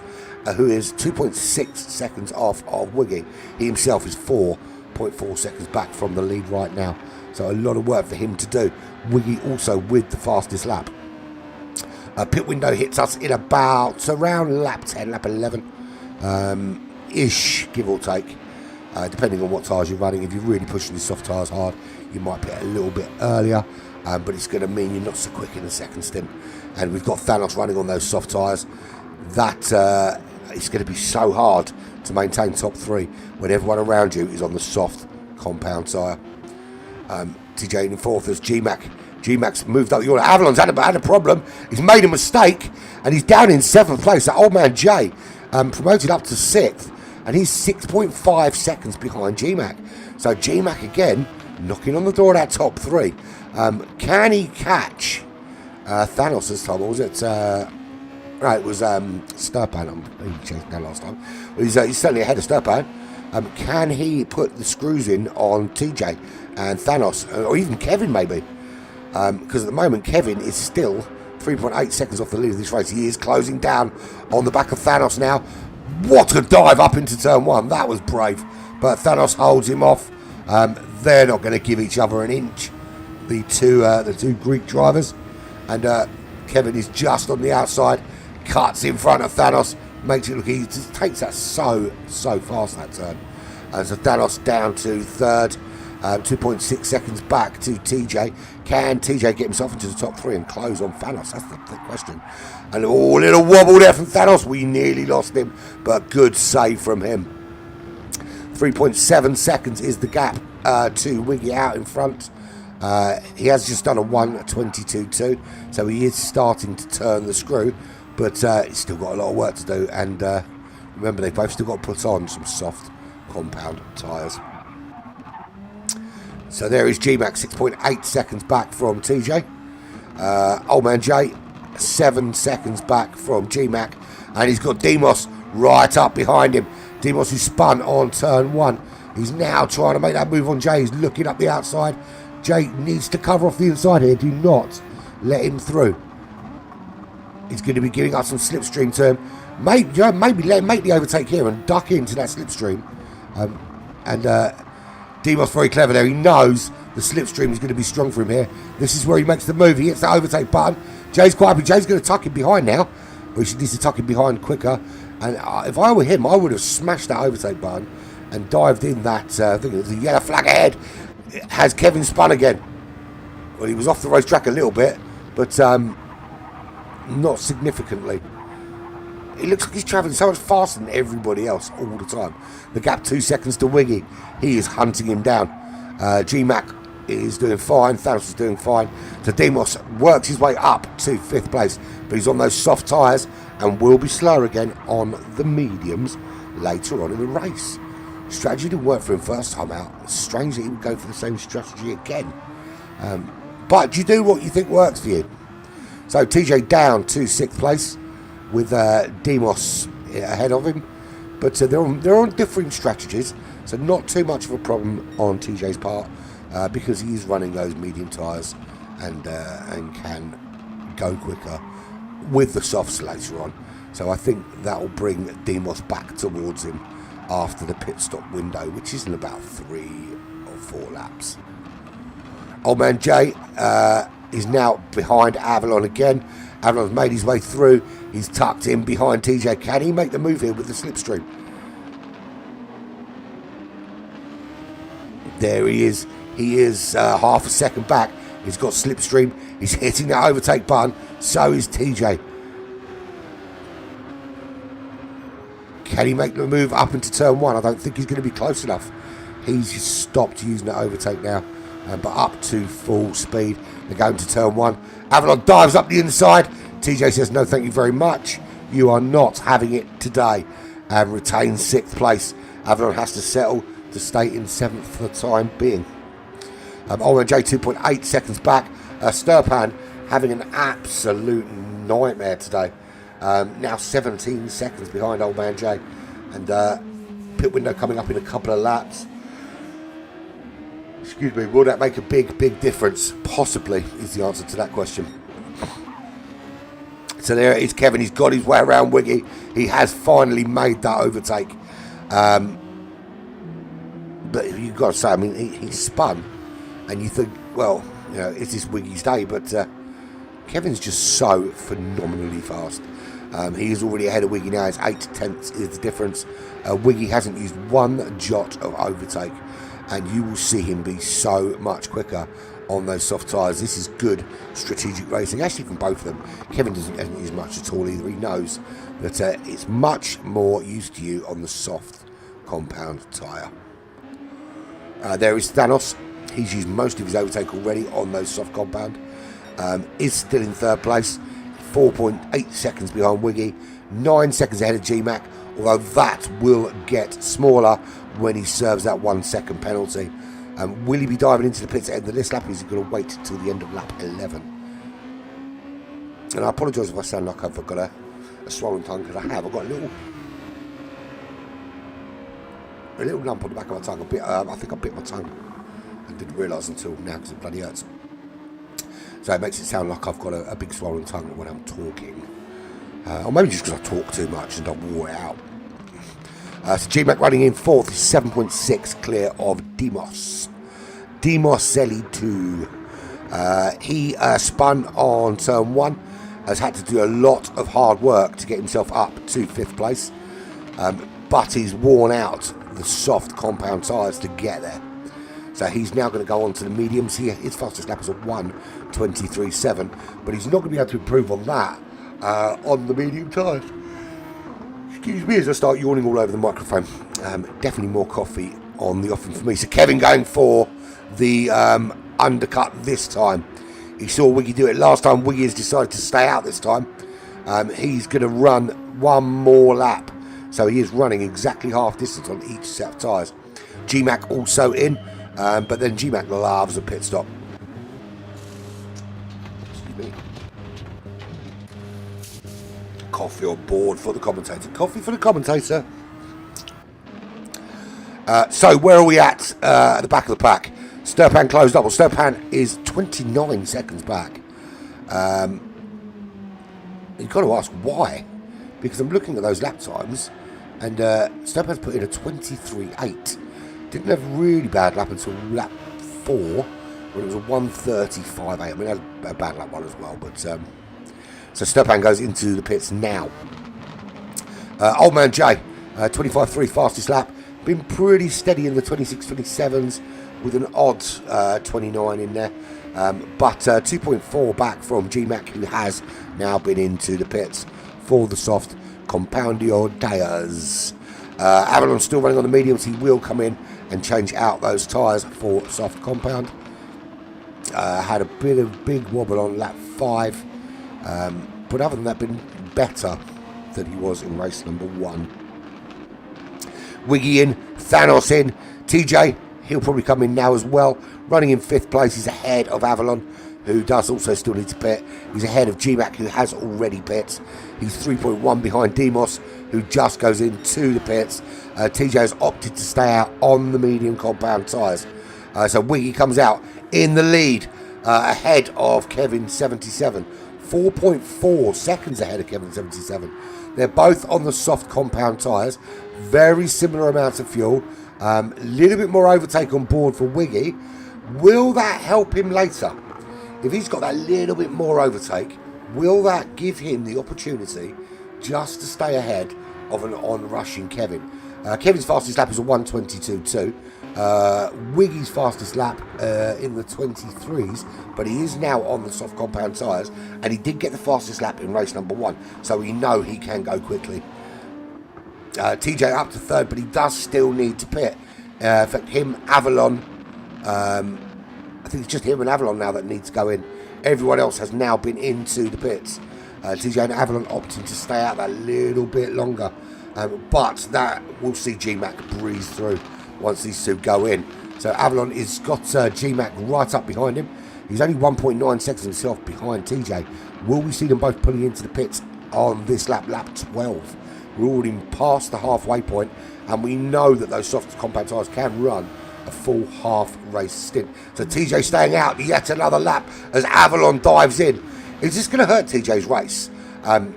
who is 2.6 seconds off of Wiggy. He himself is 4.4 seconds back from the lead right now. So a lot of work for him to do. Wiggy also with the fastest lap. Pit window hits us in around lap 10, lap 11. Ish, give or take, depending on what tyres you're running. If you're really pushing the soft tyres hard, you might pit a little bit earlier, but it's going to mean you're not so quick in the second stint. And we've got Thanos running on those soft tyres. That it's going to be so hard to maintain top 3 when everyone around you is on the soft compound tyre. TJ in 4th as G-Mac. G-Mac's moved up the order. Avalon's had a problem. He's made a mistake, and he's down in 7th place. That old man Jay promoted up to 6th. And he's 6.5 seconds behind G-Mac. So G-Mac again knocking on the door of that top 3. Can he catch Thanos this time? Or was it? It was Sturpan. He changed that last time. Well, he's certainly ahead of Sturpan. Can he put the screws in on TJ and Thanos, or even Kevin maybe? Because at the moment Kevin is still 3.8 seconds off the lead of this race. He is closing down on the back of Thanos now. What a dive up into turn 1. That was brave. But Thanos holds him off. They're not going to give each other an inch, the two Greek drivers. And Kevin is just on the outside, cuts in front of Thanos, makes it look easy. Just takes that so fast, that turn. And so Thanos down to 3rd, 2.6 seconds back to TJ. Can TJ get himself into the top 3 and close on Thanos? That's the question. And a little wobble there from Thanos. We nearly lost him, but good save from him. 3.7 seconds is the gap to Wiggy out in front. He has just done a 1:22.2, so he is starting to turn the screw, but he's still got a lot of work to do. And remember, they've both still got to put on some soft compound tyres. So there is G-Mac, 6.8 seconds back from TJ. Old man Jay, 7 seconds back from G-Mac. And he's got Demos right up behind him. Demos who spun on turn 1. He's now trying to make that move on Jay. He's looking up the outside. Jay needs to cover off the inside here. Do not let him through. He's going to be giving us some slipstream to him. Maybe let him make the overtake here and duck into that slipstream. Demos very clever there. He knows the slipstream is going to be strong for him here. This is where he makes the move. He hits that overtake button. Jay's quite happy. Jay's going to tuck him behind now. Or he needs to tuck him behind quicker. And if I were him, I would have smashed that overtake button and dived in that. I think it was the yellow flag ahead. Has Kevin spun again? Well, he was off the racetrack a little bit, but not significantly. It looks like he's travelling so much faster than everybody else all the time. The gap 2 seconds to Wiggy. He is hunting him down. G-Mac is doing fine. Thanos is doing fine. So Demos works his way up to 5th place, but he's on those soft tyres and will be slower again on the mediums later on in the race. Strategy didn't work for him first time out. It's strange that he would go for the same strategy again. But you do what you think works for you. So TJ down to 6th place with Demos ahead of him. But they're on differing strategies, so not too much of a problem on TJ's part because he is running those medium tyres and can go quicker with the softs later on. So I think that will bring Demos back towards him after the pit stop window, which is in about 3 or 4 laps. Old man Jay is now behind Avalon again. Avalon's made his way through. He's tucked in behind TJ. Can he make the move here with the slipstream? There he is. He is half a second back. He's got slipstream. He's hitting that overtake button. So is TJ. Can he make the move up into turn 1? I don't think he's going to be close enough. He's just stopped using that overtake now. But up to full speed. They're going to turn 1. Avalon dives up the inside. TJ says, no, thank you very much. You are not having it today. And retains 6th place. Avalon has to settle to stay in 7th for the time being. Old Man J 2.8 seconds back. Sturpan having an absolute nightmare today. Now 17 seconds behind Old Man J. And pit window coming up in a couple of laps. Excuse me, will that make a big difference? Possibly is the answer to that question. So there it is, Kevin. He's got his way around Wiggy. He has finally made that overtake. But you've got to say, I mean, he spun. And you think, well, you know, it's this Wiggy's day. But Kevin's just so phenomenally fast. He is already ahead of Wiggy now. It's 8 tenths is the difference. Wiggy hasn't used one jot of overtake. And you will see him be so much quicker on those soft tyres. This is good strategic racing, actually from both of them. Kevin hasn't used much at all either. He knows that it's much more used to you on the soft compound tyre. There is Thanos. He's used most of his overtake already on those soft compound. Is still in 3rd place, 4.8 seconds behind Wiggy, 9 seconds ahead of GMAC, although that will get smaller when he serves that 1 second penalty. Will he be diving into the pits at the end of this lap, or is he going to wait until the end of lap 11? And I apologise if I sound like I've got a swollen tongue, because I have. I've got a little lump on the back of my tongue. I think I bit my tongue. I didn't realise until now because it bloody hurts. So it makes it sound like I've got a big swollen tongue when I'm talking. Or maybe just because I talk too much and I wore it out. So GMAC running in 4th is 7.6 clear of Demos. Demoselli 2. He spun on turn 1. Has had to do a lot of hard work to get himself up to 5th place. But he's worn out the soft compound tyres to get there. So he's now going to go on to the mediums. His fastest lap is a 1:23.7. But he's not going to be able to improve on that on the medium tyres. Excuse me as I start yawning all over the microphone. Definitely more coffee on the offering for me. So Kevin going for the undercut this time. He saw Wiggy do it last time. Wiggy has decided to stay out this time. He's going to run one more lap. So he is running exactly half distance on each set of tyres. GMAC also in, but then GMAC loves a pit stop. Excuse me. Coffee on board for the commentator. Coffee for the commentator. So where are we at the back of the pack? Sturpan closed up. Well, Sturpan is 29 seconds back. You've got to ask why. Because I'm looking at those lap times, and Sturpan's put in a 23.8. Didn't have a really bad lap until lap 4, when it was a 1:35.8. I mean, that was a bad lap one as well. But so Sturpan goes into the pits now. Old Man J, 25.3 fastest lap. Been pretty steady in the 26.27s with an odd 29 in there. But 2.4 back from GMAC, who has now been into the pits for the soft compoundio tyres. Avalon's still running on the mediums. He will come in and change out those tyres for soft compound. Had a bit of big wobble on lap 5. But other than that, been better than he was in race number 1. Wiggy in, Thanos in, TJ, he'll probably come in now as well. Running in 5th place, he's ahead of Avalon, who does also still need to pit. He's ahead of GMAC, who has already pit. He's 3.1 behind Demos, who just goes into the pits. TJ has opted to stay out on the medium compound tyres. So Wiggy comes out in the lead, ahead of Kevin 77. 4.4 seconds ahead of Kevin 77. They're both on the soft compound tyres. Very similar amounts of fuel. Little bit more overtake on board for Wiggy. Will that help him later? If he's got that little bit more overtake, will that give him the opportunity just to stay ahead of an on-rushing Kevin? Kevin's fastest lap is a 1:22.2. Wiggy's fastest lap in the 23s, but he is now on the soft compound tyres, and he did get the fastest lap in race number 1, so we know he can go quickly. TJ up to 3rd, but he does still need to pit. In fact, him, Avalon, I think it's just him and Avalon now that need to go in. Everyone else has now been into the pits. TJ and Avalon opting to stay out that little bit longer, but that will see GMAC breeze through once these two go in. So Avalon has got GMAC right up behind him. He's only 1.9 seconds himself behind TJ. Will we see them both pulling into the pits on this lap, lap 12? We're already past the halfway point, and we know that those soft compound tyres can run a full half race stint. So TJ staying out yet another lap as Avalon dives in. Is this going to hurt TJ's race?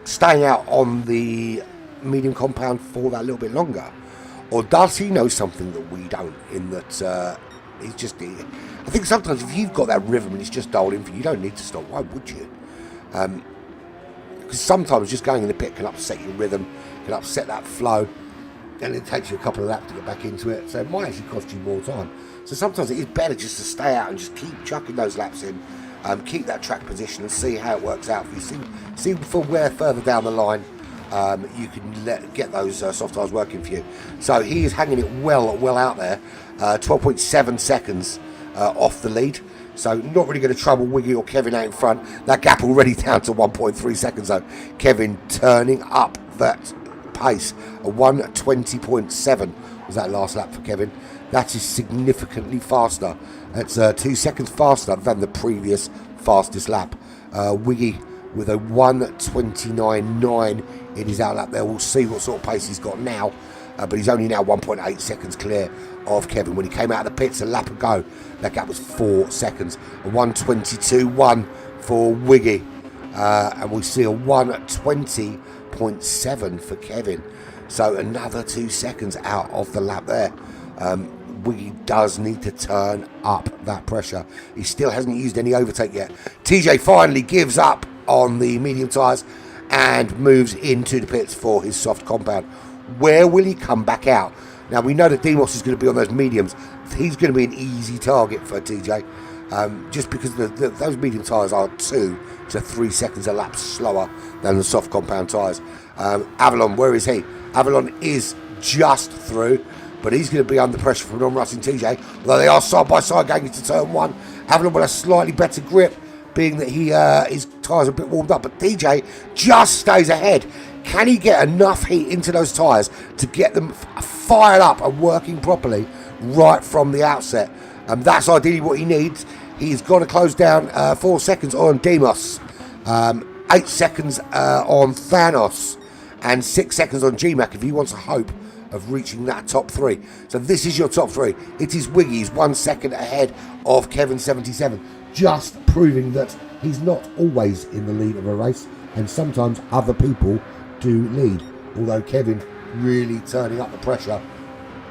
Staying out on the medium compound for that little bit longer? Or does he know something that we don't, in that he's just... I think sometimes if you've got that rhythm and it's just dialed in for you, you don't need to stop. Why would you? Because sometimes just going in the pit can upset your rhythm, can upset that flow, and it takes you a couple of laps to get back into it, so it might actually cost you more time. So sometimes it is better just to stay out and just keep chucking those laps in, keep that track position and see how it works out for you. See for where further down the line you can get those soft tyres working for you. So he is hanging it well out there, 12.7 seconds off the lead. So not really going to trouble Wiggy or Kevin out in front. That gap already down to 1.3 seconds though. Kevin turning up that pace. A 1:20.7 was that last lap for Kevin. That is significantly faster. That's 2 seconds faster than the previous fastest lap. Wiggy with a 1:29.9 in his outlap there. We'll see what sort of pace he's got now, but he's only now 1.8 seconds clear of Kevin. When he came out of the pits a lap ago, that gap was 4 seconds. A 1:22.1 for Wiggy, and we see a 1:20.7 for Kevin. So another 2 seconds out of the lap there. Wiggy does need to turn up that pressure. He still hasn't used any overtake yet. TJ finally gives up on the medium tyres and moves into the pits for his soft compound. Where will he come back out? Now we know that Demos is going to be on those mediums. He's going to be an easy target for TJ, just because those medium tyres are 2 to 3 seconds a lap slower than the soft compound tyres. Avalon, where is he? Avalon is just through, but he's going to be under pressure from non-rushing TJ, although they are side by side going into turn 1. Avalon with a slightly better grip, being that his tyres are a bit warmed up, but TJ just stays ahead. Can he get enough heat into those tyres to get them fired up and working properly right from the outset? That's ideally what he needs. He's got to close down 4 seconds on Demos, 8 seconds on Thanos, and 6 seconds on GMAC if he wants a hope of reaching that top 3. So this is your top 3. It is Wiggy's 1 second ahead of Kevin 77, just proving that he's not always in the lead of a race, and sometimes other people do lead, although Kevin really turning up the pressure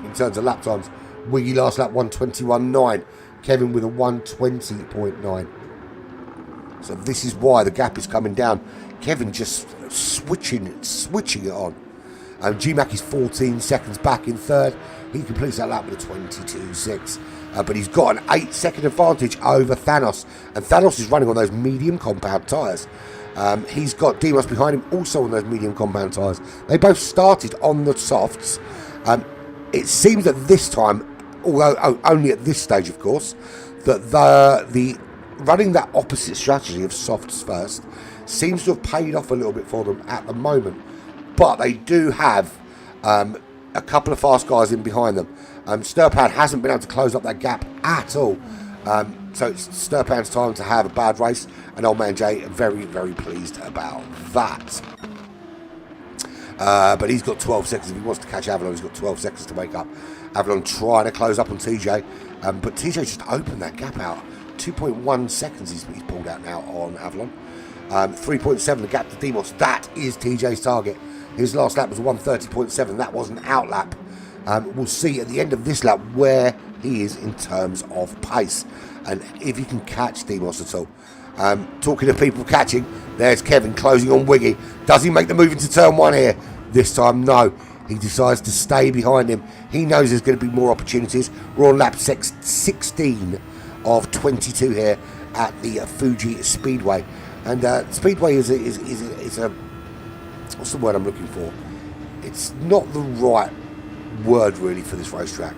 in terms of lap times. Wiggy last lap 1:21.9, Kevin with a 1:20.9. So this is why the gap is coming down. Kevin just switching it on. GMAC is 14 seconds back in third. He completes that lap with a 22.6. But he's got an 8 second advantage over Thanos. And Thanos is running on those medium compound tyres. He's got Demos behind him also on those medium compound tyres. They both started on the softs. It seems that this time, although only at this stage of course, that the running that opposite strategy of softs first seems to have paid off a little bit for them at the moment. But they do have a couple of fast guys in behind them. Sturpan hasn't been able to close up that gap at all. So it's Sturpan's time to have a bad race, and Old Man Jay very, very pleased about that. But he's got 12 seconds. If he wants to catch Avalon, he's got 12 seconds to make up. Avalon trying to close up on TJ, but TJ just opened that gap out. 2.1 seconds he's pulled out now on Avalon. 3.7 the gap to Demos. That is TJ's target. His last lap was 1:30.7. That was an out lap. We'll see at the end of this lap where he is in terms of pace and if he can catch Demos at all. Talking of people catching, there's Kevin closing on Wiggy. Does he make the move into turn 1 here? This time, no. He decides to stay behind him. He knows there's going to be more opportunities. We're on lap 16 of 22 here at the Fuji Speedway. And Speedway is a what's the word I'm looking for? It's not the right word really for this racetrack,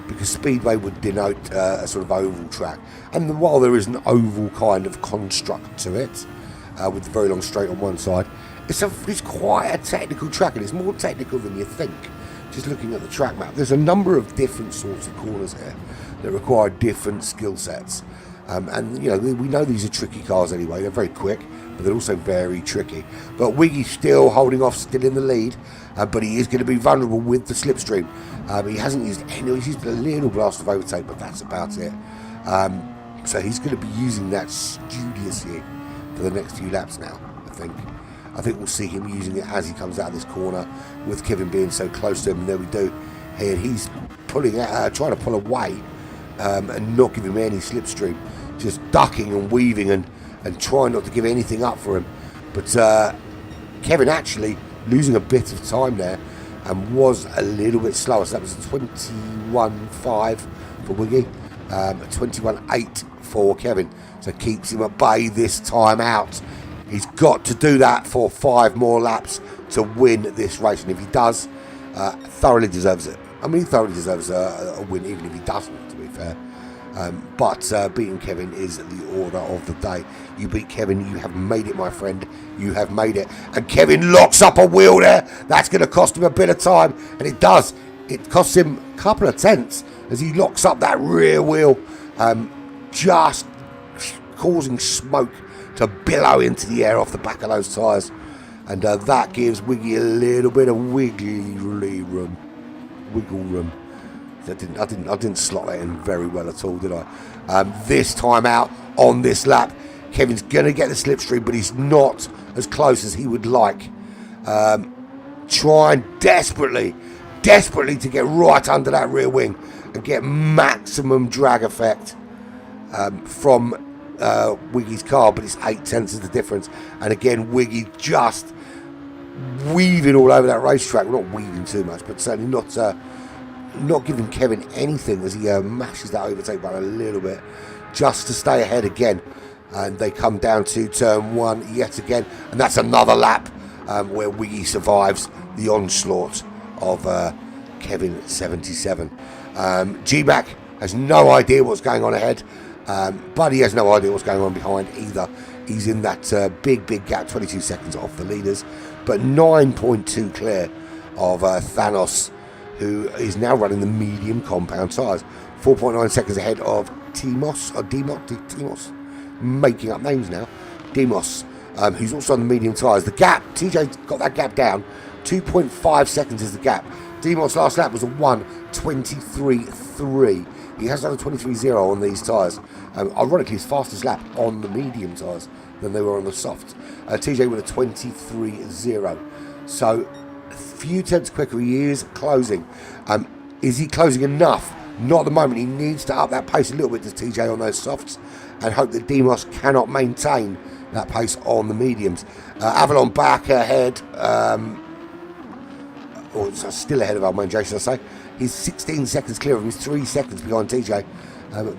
because Speedway would denote a sort of oval track. And while there is an oval kind of construct to it, with a very long straight on one side, it's quite a technical track, and it's more technical than you think. Just looking at the track map, there's a number of different sorts of corners here that require different skill sets. And you know, we know these are tricky cars anyway. They're very quick, but they're also very tricky. But Wiggy's still holding off, still in the lead, but he is going to be vulnerable with the slipstream. He hasn't used any, he's used a little blast of overtake, but that's about it. So he's going to be using that studiously for the next few laps now, I think. I think we'll see him using it as he comes out of this corner, with Kevin being so close to him. And there we do. Here he's pulling out, trying to pull away, and not giving him any slipstream, just ducking and weaving and trying not to give anything up for him. But Kevin actually losing a bit of time there, and was a little bit slower. So that was 21.5 for Wiggy, 21.8 for Kevin. So keeps him at bay this time out. He's got to do that for 5 more laps to win this race, and if he does, thoroughly deserves it. I mean, he thoroughly deserves a win, even if he doesn't, to be fair. But beating Kevin is the order of the day. You beat Kevin, you have made it, my friend. You have made it. And Kevin locks up a wheel there. That's going to cost him a bit of time, and it does. It costs him a couple of tenths as he locks up that rear wheel, just causing smoke to billow into the air off the back of those tyres. And that gives Wiggy a little bit of wiggle room. I didn't slot that in very well at all, did I? This time out on this lap, Kevin's going to get the slipstream, but he's not as close as he would like. Trying desperately to get right under that rear wing and get maximum drag effect from Wiggy's car, but it's 8 tenths of the difference. And again, Wiggy just weaving all over that racetrack. Well, not weaving too much, but certainly not giving Kevin anything as he mashes that overtake button a little bit just to stay ahead again. And they come down to turn 1 yet again, and that's another lap where Wiggy survives the onslaught of Kevin 77. G-Mac has no idea what's going on ahead, but he has no idea what's going on behind either. He's in that big gap, 22 seconds off the leaders, but 9.2 clear of Thanos, who is now running the medium compound tyres. 4.9 seconds ahead of Timos, making up names now. Demos, who's also on the medium tyres. The gap, TJ's got that gap down. 2.5 seconds is the gap. Demos' last lap was a 1:23.3. He has done a 23.0 on these tyres. Ironically, his fastest lap on the medium tyres than they were on the soft. TJ with a 23.0. So, a few tenths quicker. He is closing. Is he closing enough? Not at the moment. He needs to up that pace a little bit, does TJ, on those softs, and hope that Demos cannot maintain that pace on the mediums. Avalon back ahead, or still ahead of our man Jason, I say. He's 16 seconds clear of him. He's 3 seconds behind TJ,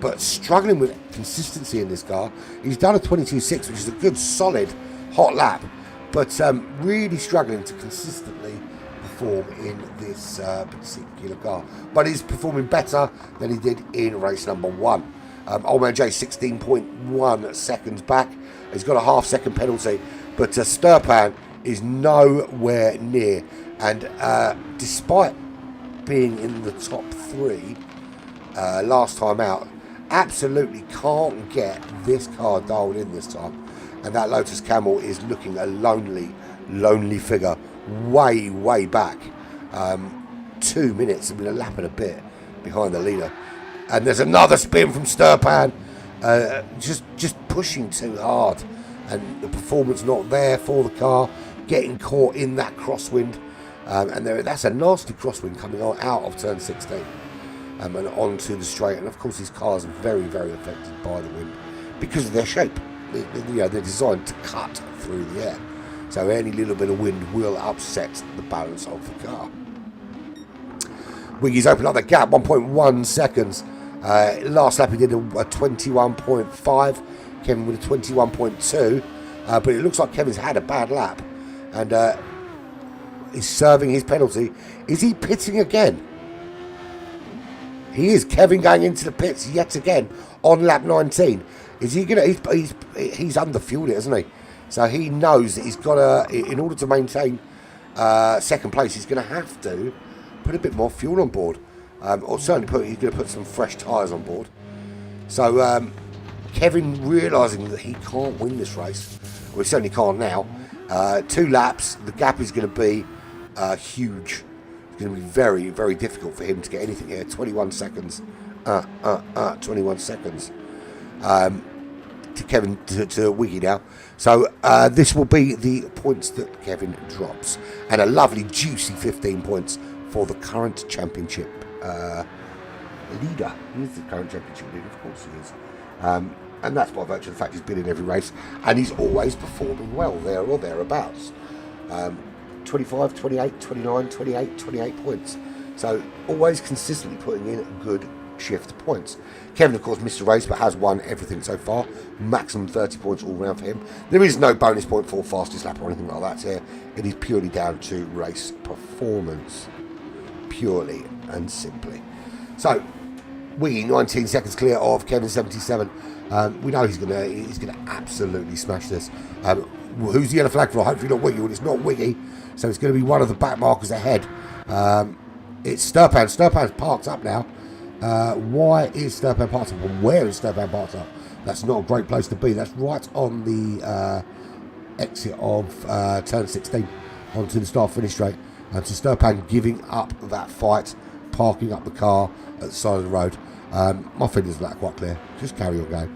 but struggling with consistency in this car. He's done a 22.6, which is a good, solid, hot lap, but really struggling to consistently perform in this particular car. But he's performing better than he did in race number 1. Old man Jay 16.1 seconds back. He's got a half-second penalty, but Sturpan is nowhere near. And despite being in the top 3 last time out, absolutely can't get this car dialed in this time. And that Lotus Camel is looking a lonely figure, way back. 2 minutes, I mean, a lap and a bit behind the leader. And there's another spin from Sturpan, just pushing too hard, and the performance not there for the car, getting caught in that crosswind, and that's a nasty crosswind coming out of turn 16 and onto the straight. And of course, these cars are very affected by the wind because of their shape. They're designed to cut through the air, so any little bit of wind will upset the balance of the car. Wiggy's opened up the gap, 1.1 seconds. Last lap he did a 21.5. Kevin with a 21.2. But it looks like Kevin's had a bad lap. And he's serving his penalty. Is he pitting again? He is. Kevin going into the pits yet again on lap 19. Is he gonna? He's underfueled it, isn't he? So he knows that he's got to, in order to maintain second place, he's going to have to put a bit more fuel on board, or certainly he's going to put some fresh tyres on board. So Kevin realising that he can't win this race, well, he certainly can't now. 2 laps, the gap is going to be huge. It's going to be very, very difficult for him to get anything here. 21 seconds. 21 seconds. To Kevin, to Wiggy now. So this will be the points that Kevin drops. And a lovely, juicy 15 points for the current championship leader. He is the current championship leader, of course he is. And that's by virtue of the fact he's been in every race. And he's always performing well, there or thereabouts. 25, 28, 29, 28, 28 points. So always consistently putting in good shift points. Kevin, of course, missed a race but has won everything so far. Maximum 30 points all round for him. There is no bonus point for fastest lap or anything like that here. It is purely down to race performance. Purely and simply. So, Wiggy 19 seconds clear of Kevin 77. We know he's gonna absolutely smash this. Who's the yellow flag for? Hopefully not Wiggy. Well, it's not Wiggy, so it's going to be one of the back markers ahead. It's Sturpan. Sturpan's parked up now. Why is Sturpan parked up? And where is Sturpan parked up? That's not a great place to be. That's right on the exit of turn 16 onto the start-finish straight. So Sturpan giving up that fight, parking up the car at the side of the road. My fingers are quite clear. Just carry on going.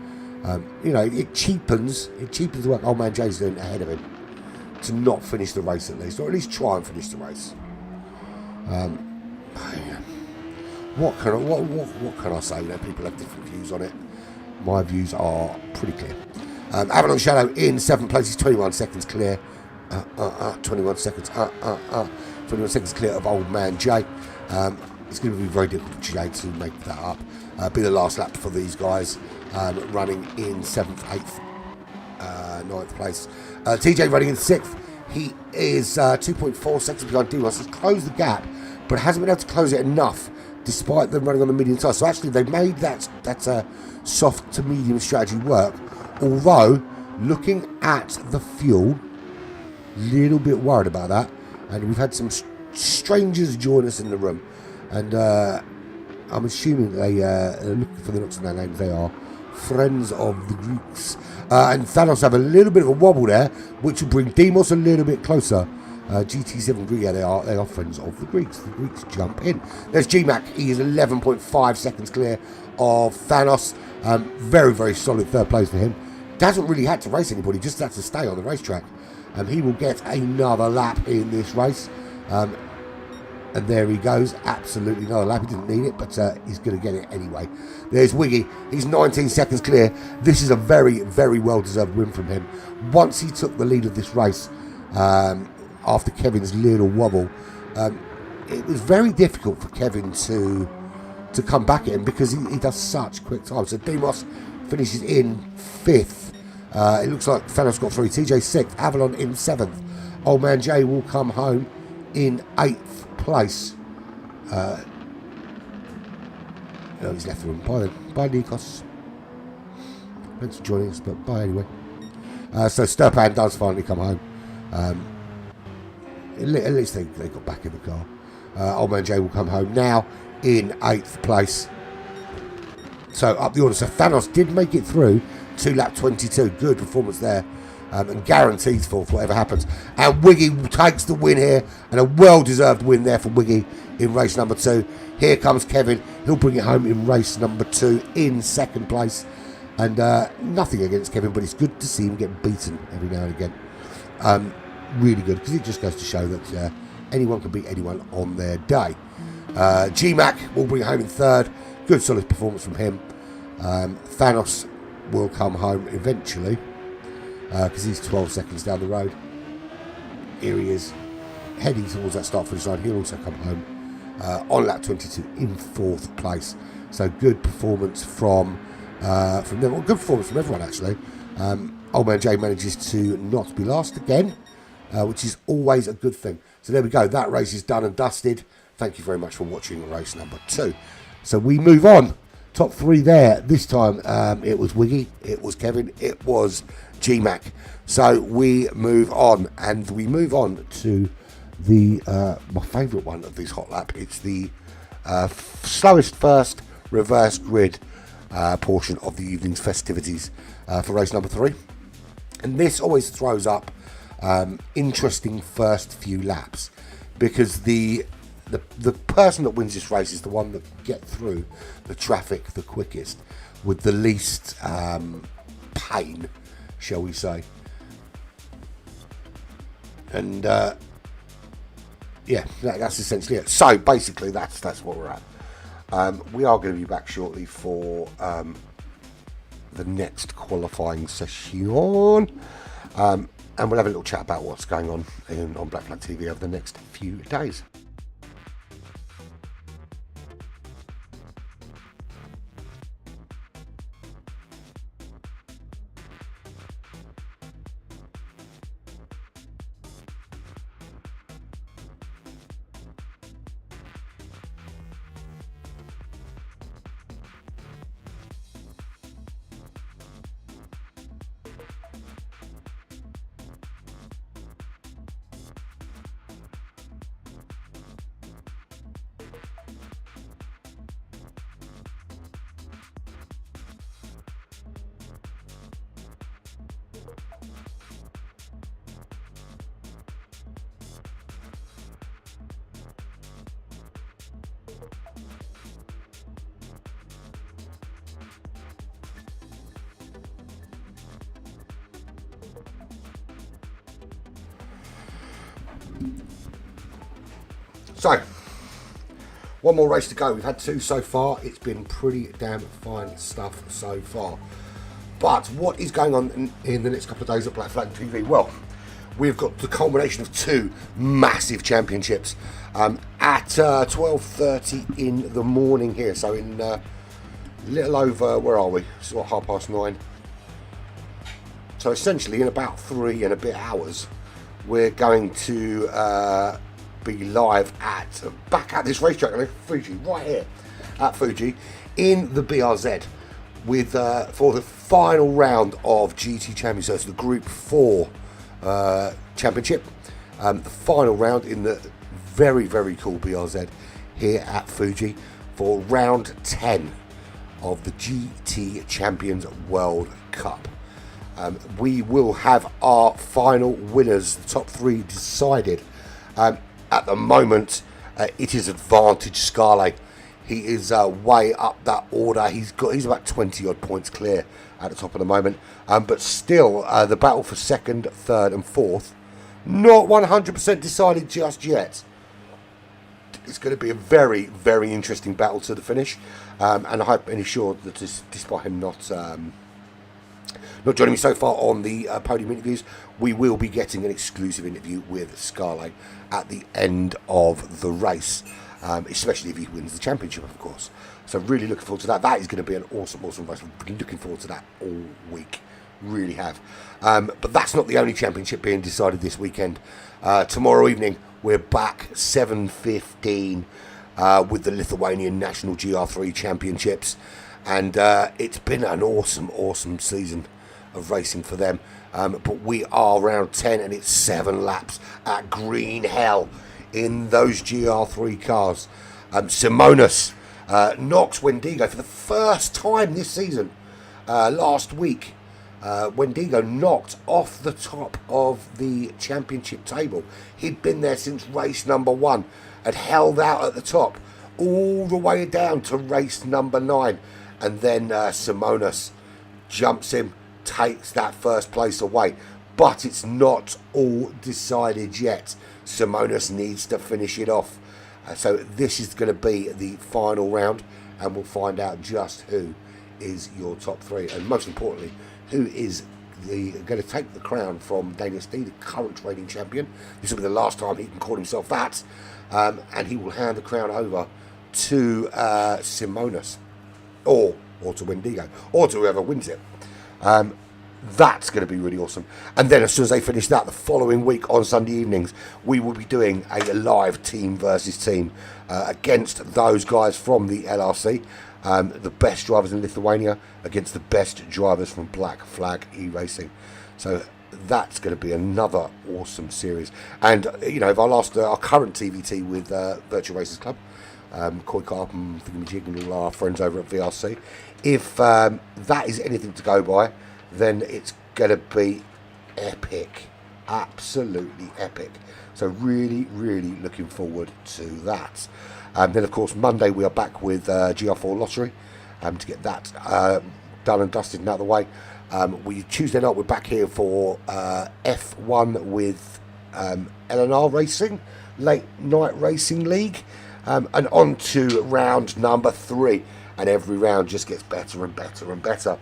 It cheapens the work old man Jay's doing ahead of him to not finish the race at least, or at least try and finish the race. What can I say? People have different views on it. My views are pretty clear. Avalon Shadow in 7th place. He's 21 seconds clear. 21 seconds. 21 seconds clear of old man Jay. It's going to be very difficult for Jay to make that up. Be the last lap for these guys, running in 7th, 8th, 9th place. TJ running in 6th. He is 2.4 seconds behind Demos. He's closed the gap, but hasn't been able to close it enough, despite them running on the medium tyre. So actually, they've made that soft to medium strategy work. Although, looking at the fuel, little bit worried about that. And we've had some strangers join us in the room, and I'm assuming they are looking for the looks of their names. They are friends of the Greeks. And Thanos have a little bit of a wobble there, which will bring Demos a little bit closer. GT7 Greek, yeah, they are friends of the Greeks. The Greeks jump in. There's GMAC. He is 11.5 seconds clear of Thanos. Very, very solid 3rd place for him. Doesn't really have to race anybody, just has to stay on the racetrack. He will get another lap in this race. And there he goes, absolutely another lap. He didn't need it, but he's going to get it anyway. There's Wiggy. He's 19 seconds clear. This is a very, very well-deserved win from him. Once he took the lead of this race, after Kevin's little wobble, it was very difficult for Kevin to come back at him because he does such quick time. So Demos finishes in 5th. It looks like Thanos got through. TJ 6th. Avalon in 7th. Old man Jay will come home in 8th place. He's left the room. Bye then. Bye, Nikos. Thanks for joining us, but bye anyway. So Sturpan does finally come home. At least they got back in the car. Old man Jay will come home now in 8th place. So up the order. So Thanos did make it through to lap 22. Good performance there. And guaranteed for whatever happens. And Wiggy takes the win here, and a well-deserved win there for Wiggy in race number 2. Here comes Kevin. He'll bring it home in race number 2 in 2nd place. And nothing against Kevin, but it's good to see him get beaten every now and again. Really good, because it just goes to show that anyone can beat anyone on their day. GMAC will bring it home in 3rd. Good solid performance from him. Thanos will come home eventually, because he's 12 seconds down the road. Here he is, heading towards that start finish line. He'll also come home. on lap 22 in 4th place. So good performance from them. Well, good performance from everyone, actually. Old Man Jay manages to not be last again, which is always a good thing. So there we go. That race is done and dusted. Thank you very much for watching race number 2. So we move on. Top 3 there. This time it was Wiggy, it was Kevin, it was G-Mac. So we move on, and we move on to the my favourite one of these hot lap. It's the slowest first reverse grid portion of the evening's festivities for race number 3. And this always throws up interesting first few laps, because the person that wins this race is the one that get through the traffic the quickest with the least pain, shall we say. And yeah, that's essentially it. So basically that's what we're at. We are going to be back shortly for the next qualifying session, and we'll have a little chat about what's going on Black Flag TV over the next few days. So, one more race to go. We've had 2 so far. It's been pretty damn fine stuff so far. But what is going on in the next couple of days at Black Flag TV? Well, we've got the culmination of 2 massive championships at 12:30 in the morning here. So in a little over, where are we? It's what, 9:30. So essentially in about 3 and a bit hours, we're going to be live back at this racetrack at Fuji, right here at Fuji in the BRZ with for the final round of GT Champions. So it's the Group 4 Championship, the final round in the very, very cool BRZ here at Fuji for round 10 of the GT Champions World Cup. We will have our final winners, the top 3 decided. At the moment, it is Advantage Scale. He is way up that order. He's about 20 odd points clear at the top of the moment. But still, the battle for 2nd, 3rd, and 4th, not 100% decided just yet. It's going to be a very, very interesting battle to the finish. And I hope and sure that despite him not joining me so far on the podium interviews, we will be getting an exclusive interview with Scale at the end of the race, especially if he wins the championship, of course. So really looking forward to that. That is going to be an awesome, awesome race. We've been looking forward to that all week. Really have. But that's not the only championship being decided this weekend. Tomorrow evening, we're back 7:15 with the Lithuanian National GR3 Championships. And it's been an awesome, awesome season of racing for them. But we are round 10 and it's 7 laps at green hell in those GR3 cars. Simonas knocks Wendigo for the first time this season. Last week, Wendigo knocked off the top of the championship table. He'd been there since race number 1, had held out at the top all the way down to race number 9. And then Simonas jumps him, takes that first place away. But it's not all decided yet. Simonas needs to finish it off. So this is going to be the final round, and we'll find out just who is your top 3. And most importantly, who is going to take the crown from Dynasty, the current reigning champion. This will be the last time he can call himself that, and he will hand the crown over to Simonas, or to Wendigo, or to whoever wins it. That's going to be really awesome. And then as soon as they finish that, the following week on Sunday evenings, we will be doing a live team versus team against those guys from the LRC, the best drivers in Lithuania against the best drivers from Black Flag E-Racing. So that's going to be another awesome series. And, you know, if I lost our current TVT with Virtual Racers Club, Coy Carp and Thingamajig and all our friends over at VRC, if that is anything to go by, then it's going to be epic. Absolutely epic. So really, really looking forward to that. Then, of course, Monday we are back with GR4 Lottery to get that done and dusted and out of the way. Tuesday night we're back here for F1 with LNR Racing, Late Night Racing League, and on to round number 3. And every round just gets better and better and better.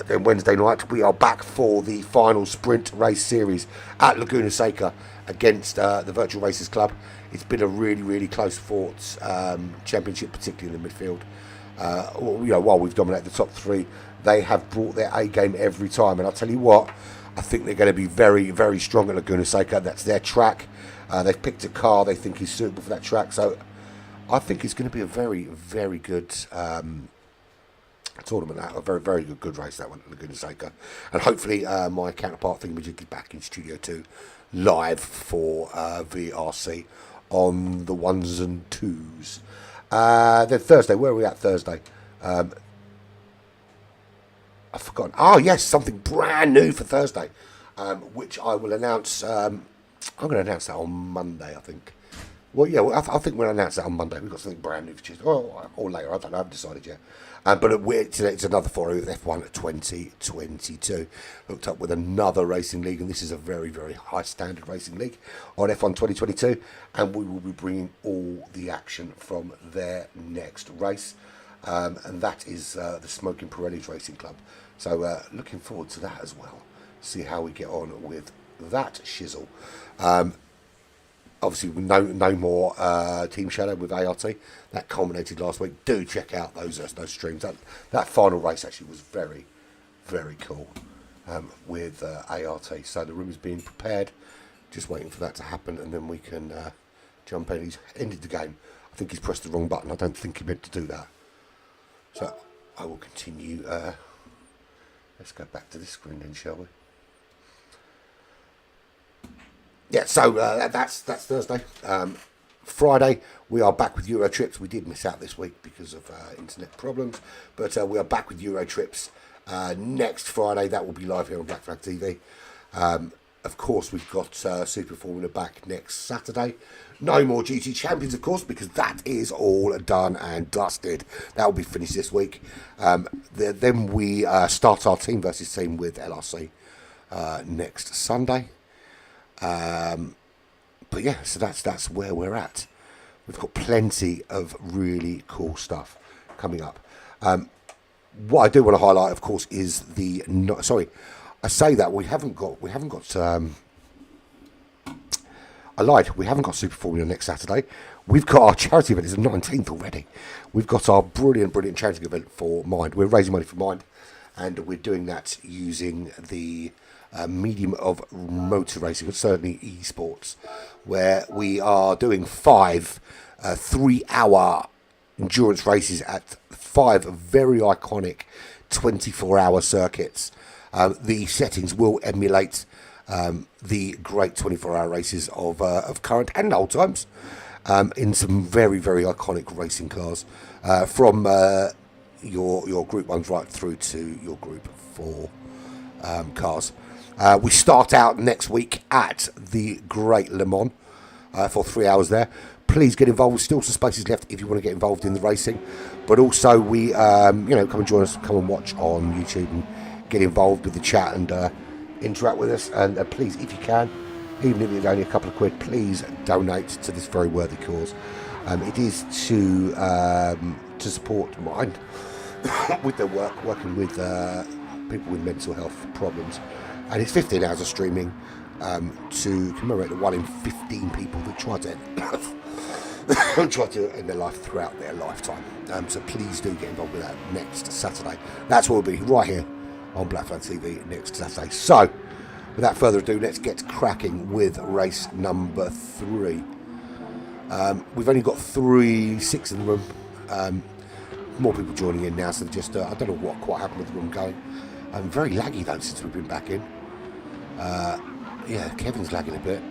Then Wednesday night we are back for the final sprint race series at Laguna Seca against the Virtual Racers Club. It's been a really, really close fought championship, particularly in the midfield. While we've dominated the top 3, they have brought their A game every time. And I'll tell you what, I think they're going to be very, very strong at Laguna Seca. That's their track. They've picked a car they think is suitable for that track. So I think it's going to be a very, very good tournament, a very, very good race, that one at Laguna Seca. And hopefully my counterpart Thingamajig is back in Studio 2 live for VRC on the 1s and 2s. Then Thursday, where are we at Thursday? I've forgotten. Oh yes, something brand new for Thursday, which I will announce. I'm going to announce that on Monday, I think. Well, yeah, I think we'll announce that on Monday. We've got something brand new for Tuesday, or later. I don't know. I haven't decided yet. But it's another foray with F1 2022. Hooked up with another racing league, and this is a very, very high standard racing league on F1 2022. And we will be bringing all the action from their next race, and that is the Smoking Pirelli's Racing Club. So looking forward to that as well. See how we get on with that shizzle. Obviously, no more Team Shadow with ART. That culminated last week. Do check out those streams. That final race actually was very, very cool with ART. So the room is being prepared. Just waiting for that to happen, and then we can jump in. He's ended the game. I think he's pressed the wrong button. I don't think he meant to do that. So I will continue. Let's go back to this screen then, shall we? Yeah, so that's Thursday. Friday, we are back with Euro Trips. We did miss out this week because of internet problems, but we are back with Euro Trips next Friday. That will be live here on Black Flag TV. Of course, we've got Super Formula back next Saturday. No more GT Champions, of course, because that is all done and dusted. That will be finished this week. Then we start our team versus team with LRC next Sunday. But yeah, so that's where we're at. We've got plenty of really cool stuff coming up. What I do want to highlight, of course, is the I say that we haven't got. I lied. We haven't got Super Formula next Saturday. We've got our charity event. It's the 19th already. We've got our brilliant charity event for Mind. We're raising money for Mind, and we're doing that using the medium of motor racing, but certainly esports, where we are doing 5 3-hour endurance races at 5 very iconic 24-hour circuits. The settings will emulate the great 24-hour races of current and old times in some very, very iconic racing cars, from your Group 1s right through to your Group 4 cars. We start out next week at the Great Le Mans for 3 hours there. Please get involved. Still some spaces left if you want to get involved in the racing. But also we, come and join us, come and watch on YouTube and get involved with the chat and interact with us. And please, if you can, even if it's only a couple of quid, please donate to this very worthy cause. It is to support Mind with their work, working with people with mental health problems. And it's 15 hours of streaming to commemorate the 1 in 15 people that try to end their life throughout their lifetime. So please do get involved with that next Saturday. That's what we'll be right here on BFeR TV next Saturday. So, without further ado, let's get cracking with race number 3. We've only got 6 in the room. More people joining in now, so just I don't know what quite happened with the room going. Very laggy though since we've been back in. Yeah, Kevin's lagging a bit.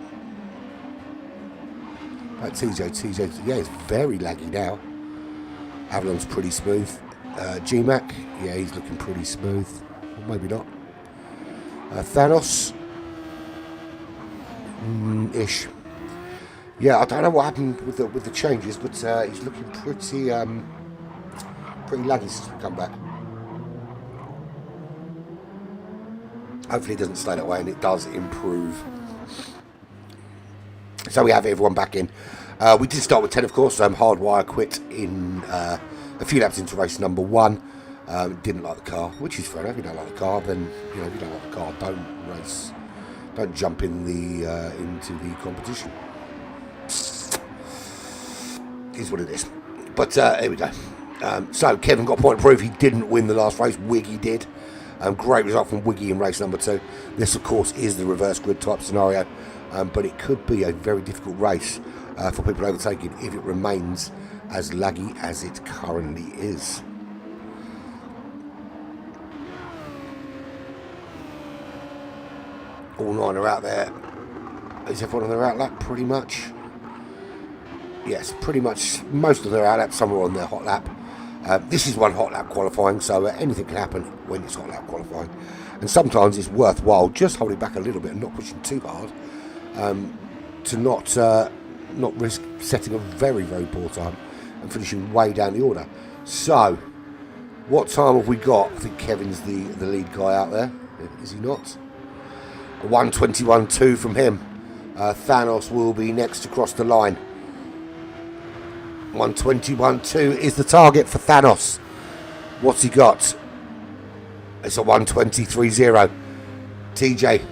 Right, TJ, yeah, it's very laggy now. Avalon's pretty smooth. GMAC, yeah, he's looking pretty smooth. Or maybe not. Thanos, ish. Yeah, I don't know what happened with the changes, but he's looking pretty laggy since we come back. Hopefully it doesn't stay that way and it does improve. So we have everyone back in. We did start with 10, of course. Hardwire quit in a few laps into race number 1. Didn't like the car, which is fair enough. If you don't like the car, then if you don't like the car, don't race. Don't jump in into the competition. Is what it is. But here we go. So Kevin got a point to prove. He didn't win the last race. Wiggy did. Great result from Wiggy in race number 2. This, of course, is the reverse grid type scenario, but it could be a very difficult race for people overtaking if it remains as laggy as it currently is. All 9 are out there. Is everyone on their out lap? Pretty much. Yes, pretty much most of their out lap. Some are on their hot lap. This is one hot lap qualifying, so anything can happen when it's hot lap qualifying. And sometimes it's worthwhile just holding back a little bit and not pushing too hard to not risk setting a very, very poor time and finishing way down the order. So, what time have we got? I think Kevin's the lead guy out there. Is he not? A 1:21.2 from him. Thanos will be next to cross the line. 1:21.2 is the target for Thanos. What's he got? It's a 1:23.0. TJ,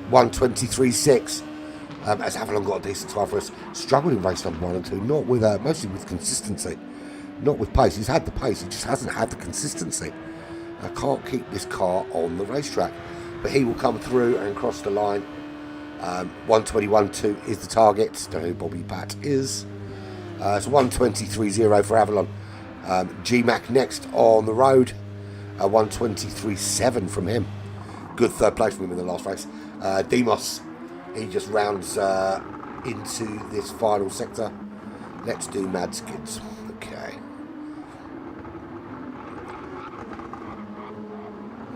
1:23.6. Has Avalon got a decent time for us? Struggled in race number 1 and 2, not with mostly with consistency, not with pace. He's had the pace, he just hasn't had the consistency. I can't keep this car on the racetrack, but he will come through and cross the line. 1:21.2 is the target. Don't know who Bobby Pat is. It's 1:23.0 for Avalon. GMAC next on the road. 1:23.7 from him. Good third place from him in the last race. Demos, he just rounds into this final sector. Let's do Mad Skids. Okay.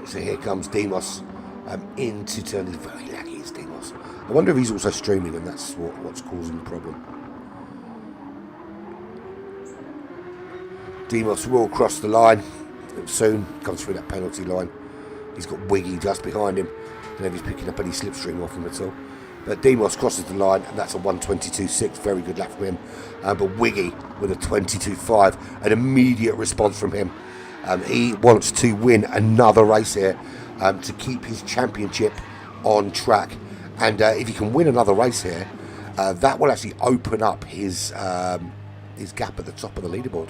So here comes Demos into turn. He's very laggy, is Demos. I wonder if he's also streaming and that's what's causing the problem. Demos will cross the line soon, comes through that penalty line. He's got Wiggy just behind him. I don't know if he's picking up any slipstream off him at all. But Demos crosses the line, and that's a 1:22.6. Very good lap from him. But Wiggy with a 22.5. An immediate response from him. He wants to win another race here to keep his championship on track. And if he can win another race here, that will actually open up his gap at the top of the leaderboard.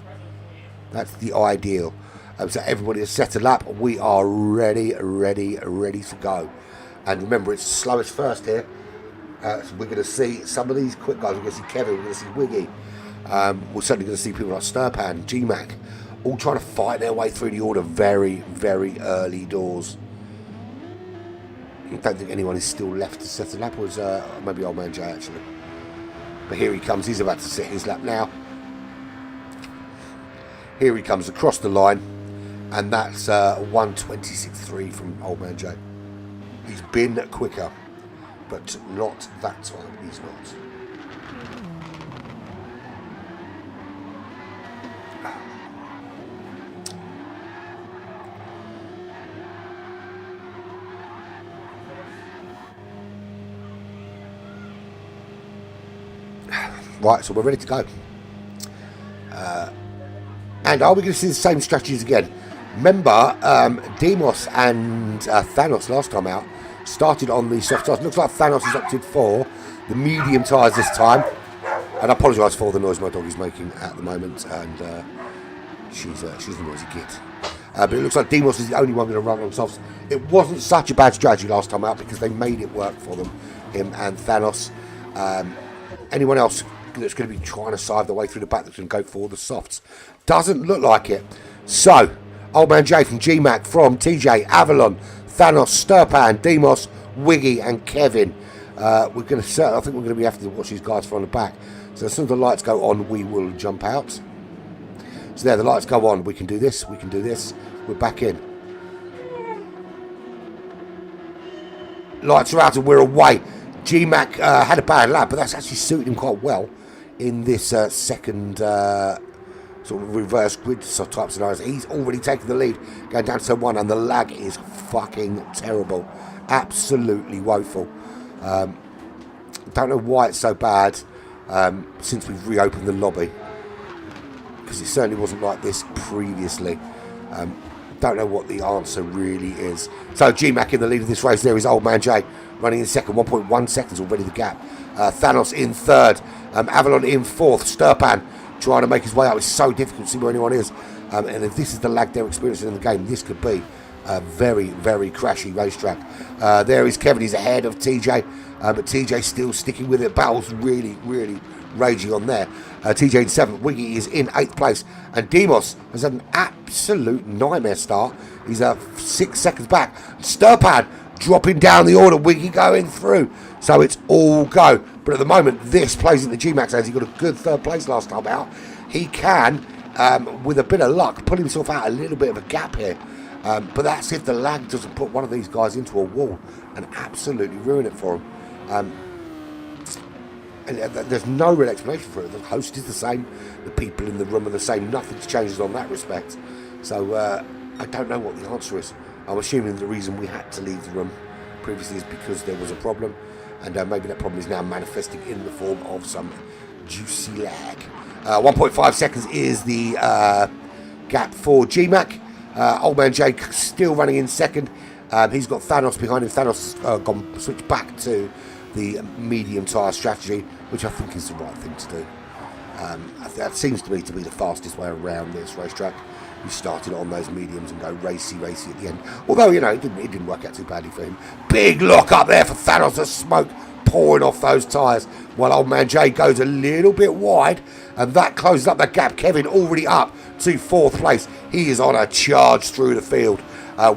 That's the ideal. So everybody has set a lap. We are ready to go. And remember, it's slowest first here. So we're going to see some of these quick guys. We're going to see Kevin. We're going to see Wiggy. We're certainly going to see people like Sturpan, GMAC, all trying to fight their way through the order very, very early doors. I don't think anyone is still left to set a lap. Or is maybe Old Man Jay, actually. But here he comes. He's about to set his lap now. Here he comes across the line, and that's 1:26.3 from Old Man Jay. He's been quicker, but not that time. He's not. Right, so we're ready to go. And are we going to see the same strategies again? Remember, Demos and Thanos last time out started on the soft tyres. Looks like Thanos has opted for the medium tyres this time. And I apologise for the noise my dog is making at the moment. And she's a noisy kid. But it looks like Demos is the only one going to run on softs. It wasn't such a bad strategy last time out because they made it work for them, him and Thanos. Anyone else that's going to be trying to sive their way through the back that's going to go for the softs? Doesn't look like it. So, Old Man J from GMAC, from TJ, Avalon, Thanos, Sturpan, Demos, Wiggy and Kevin. I think we're going to be having to watch these guys from the back. So as soon as the lights go on, we will jump out. So there, the lights go on. We can do this. We can do this. We're back in. Lights are out and we're away. GMAC had a bad lap, but that's actually suited him quite well in this second sort of reverse grid type scenarios. He's already taken the lead, going down to turn 1, and the lag is fucking terrible. Absolutely woeful. Don't know why it's so bad since we've reopened the lobby, because it certainly wasn't like this previously. Don't know what the answer really is. So GMAC in the lead of this race. There is Old Man J running in second, 1.1 seconds already the gap. Thanos in third, Avalon in fourth, Sturpan trying to make his way up. It's so difficult to see where anyone is, and if this is the lag they're experiencing in the game, this could be a very, very crashy racetrack. There is Kevin. He's ahead of TJ, but TJ still sticking with it. Battle's really, really raging on there. TJ in 7th, Wiggy is in 8th place, and Demos has had an absolute nightmare start. He's 6 seconds back. Sturpan dropping down the order, Wiggy going through. So it's all go. But at the moment, this plays into GMAX hands. He got a good 3rd place last time out. He can, with a bit of luck, pull himself out a little bit of a gap here. But that's if the lag doesn't put one of these guys into a wall and absolutely ruin it for him. And there's no real explanation for it. The host is the same. The people in the room are the same. Nothing's changed on that respect. So I don't know what the answer is. I'm assuming the reason we had to leave the room previously is because there was a problem. And maybe that problem is now manifesting in the form of some juicy lag. 1.5 seconds is the gap for GMAC. Old Man J still running in second. He's got Thanos behind him. Thanos has switched back to the medium tyre strategy, which I think is the right thing to do. That seems to me to be the fastest way around this racetrack. You started on those mediums and go racy at the end. Although, you know, it didn't work out too badly for him. Big lock up there for Thanos, the smoke pouring off those tyres, while Old Man J goes a little bit wide, and that closes up the gap. Kevin already up to 4th place. He is on a charge through the field.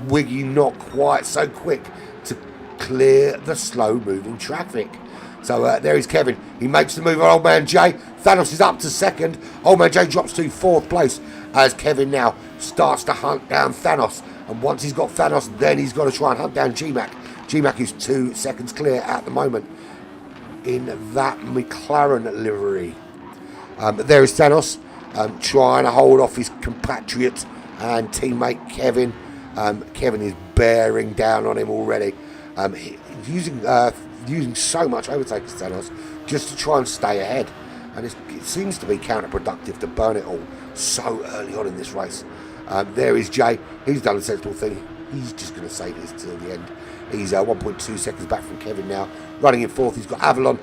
Wiggy not quite so quick to clear the slow-moving traffic. So there is Kevin. He makes the move on Old Man J. Thanos is up to 2nd. Old Man J drops to 4th place as Kevin now starts to hunt down Thanos. And once he's got Thanos, then he's got to try and hunt down GMAC. GMAC is 2 seconds clear at the moment in that McLaren livery. There is Thanos trying to hold off his compatriot and teammate Kevin. Kevin is bearing down on him already. Using so much overtake as Thanos just to try and stay ahead. And it seems to be counterproductive to burn it all so early on in this race. There is Jay. He's done a sensible thing. He's just going to save this till the end. He's 1.2 seconds back from Kevin now. Running in 4th, he's got Avalon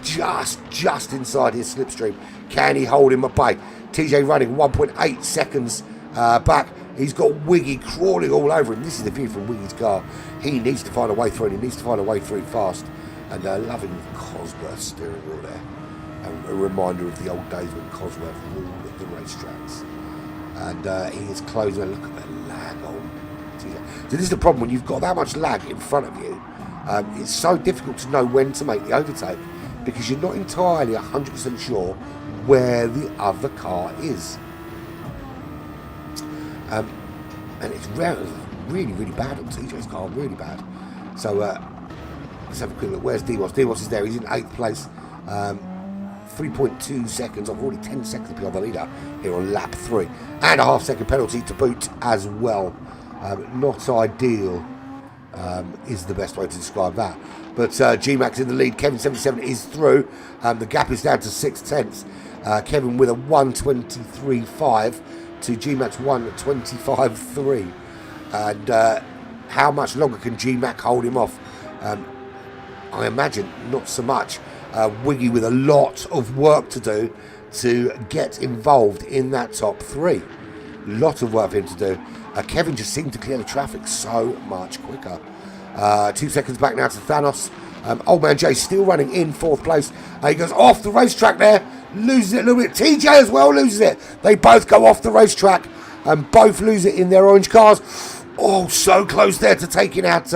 just inside his slipstream. Can he hold him at bay? TJ running 1.8 seconds back. He's got Wiggy crawling all over him. This is the view from Wiggy's car. He needs to find a way through, and he needs to find a way through fast. And loving the Cosworth steering wheel there. A reminder of the old days when Cosworth ruled at the racetracks. And he is closing. Look at the lag on TJ. So this is the problem when you've got that much lag in front of you. It's so difficult to know when to make the overtake because you're not entirely 100% sure where the other car is. And it's really, really bad on TJ's car, really bad. So let's have a quick look. Where's Demos? Demos is there. He's in 8th place. 3.2 seconds. I'm already 10 seconds behind the leader here on lap 3. And a half-second penalty to boot as well. Not ideal is the best way to describe that. But GMAX in the lead. Kevin 77 is through. The gap is down to 6 tenths. Kevin with a 1:23.5. to GMAC's 1:25.3. And how much longer can GMAC hold him off? I imagine not so much. Wiggy with a lot of work to do to get involved in that top 3. Lot of work for him to do. Kevin just seemed to clear the traffic so much quicker. 2 seconds back now to Thanos. Old Man Jay still running in 4th place. He goes off the racetrack there, loses it a little bit. TJ as well loses it. They both go off the racetrack and both lose it in their orange cars. Oh, so close there to taking out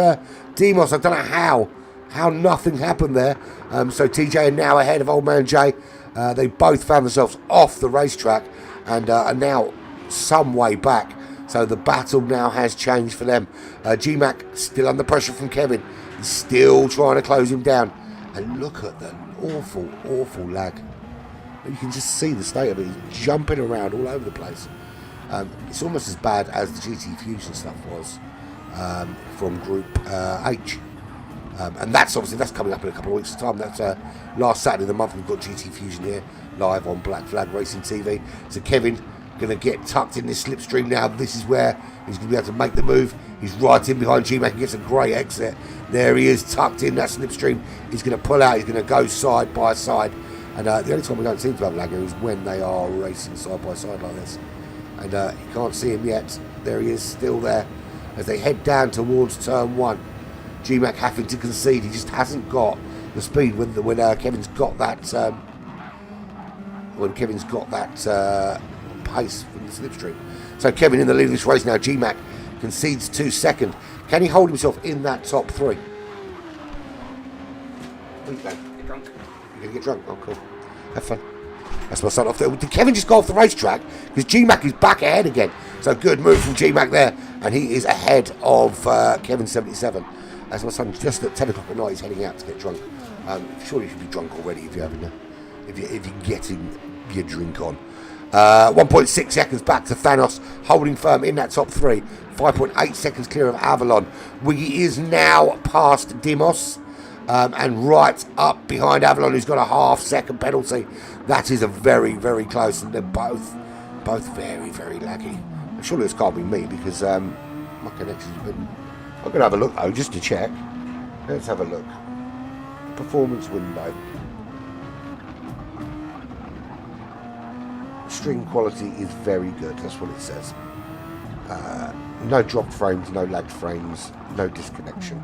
Demos. I don't know how nothing happened there. So TJ are now ahead of Old Man Jay. They both found themselves off the racetrack and are now some way back. So the battle now has changed for them. GMAC still under pressure from Kevin. He's still trying to close him down. And look at the awful lag. You can just see the state of it. He's jumping around all over the place. It's almost as bad as the GT Fusion stuff was from Group H. And that's coming up in a couple of weeks' time. That's last Saturday of the month. We've got GT Fusion here live on Black Flag Racing TV. So Kevin going to get tucked in this slipstream now. This is where he's going to be able to make the move. He's right in behind GMAC and gets a great exit. There he is, tucked in that slipstream. He's going to pull out. He's going to go side by side. And the only time we don't seem to have lagger is when they are racing side by side like this. And you can't see him yet. There he is, still there as they head down towards turn 1. GMAC having to concede. He just hasn't got the speed when Kevin's got that. When Kevin's got that pace from the slipstream. So Kevin in the lead of this race now. GMAC concedes 2 seconds. Can he hold himself in that top 3? Where are you going? Get drunk. You're going to get drunk? Oh, cool. Have fun. That's my son off there. Did Kevin just go off the racetrack? Because GMAC is back ahead again. So good move from GMAC there. And he is ahead of Kevin 77. That's my son just at 10 o'clock at night. He's heading out to get drunk. Surely you should be drunk already if you're having if you're getting your drink on. 1.6 seconds back to Thanos, holding firm in that top 3. 5.8 seconds clear of Avalon. Wiggy is now past Demos and right up behind Avalon, who's got a half-second penalty. That is a very, very close, and they're both very, very laggy. Surely this can't be me because my connection's been. I'm going to have a look though, just to check. Let's have a look. Performance window. String quality is very good, that's what it says. No dropped frames, no lagged frames, no disconnection,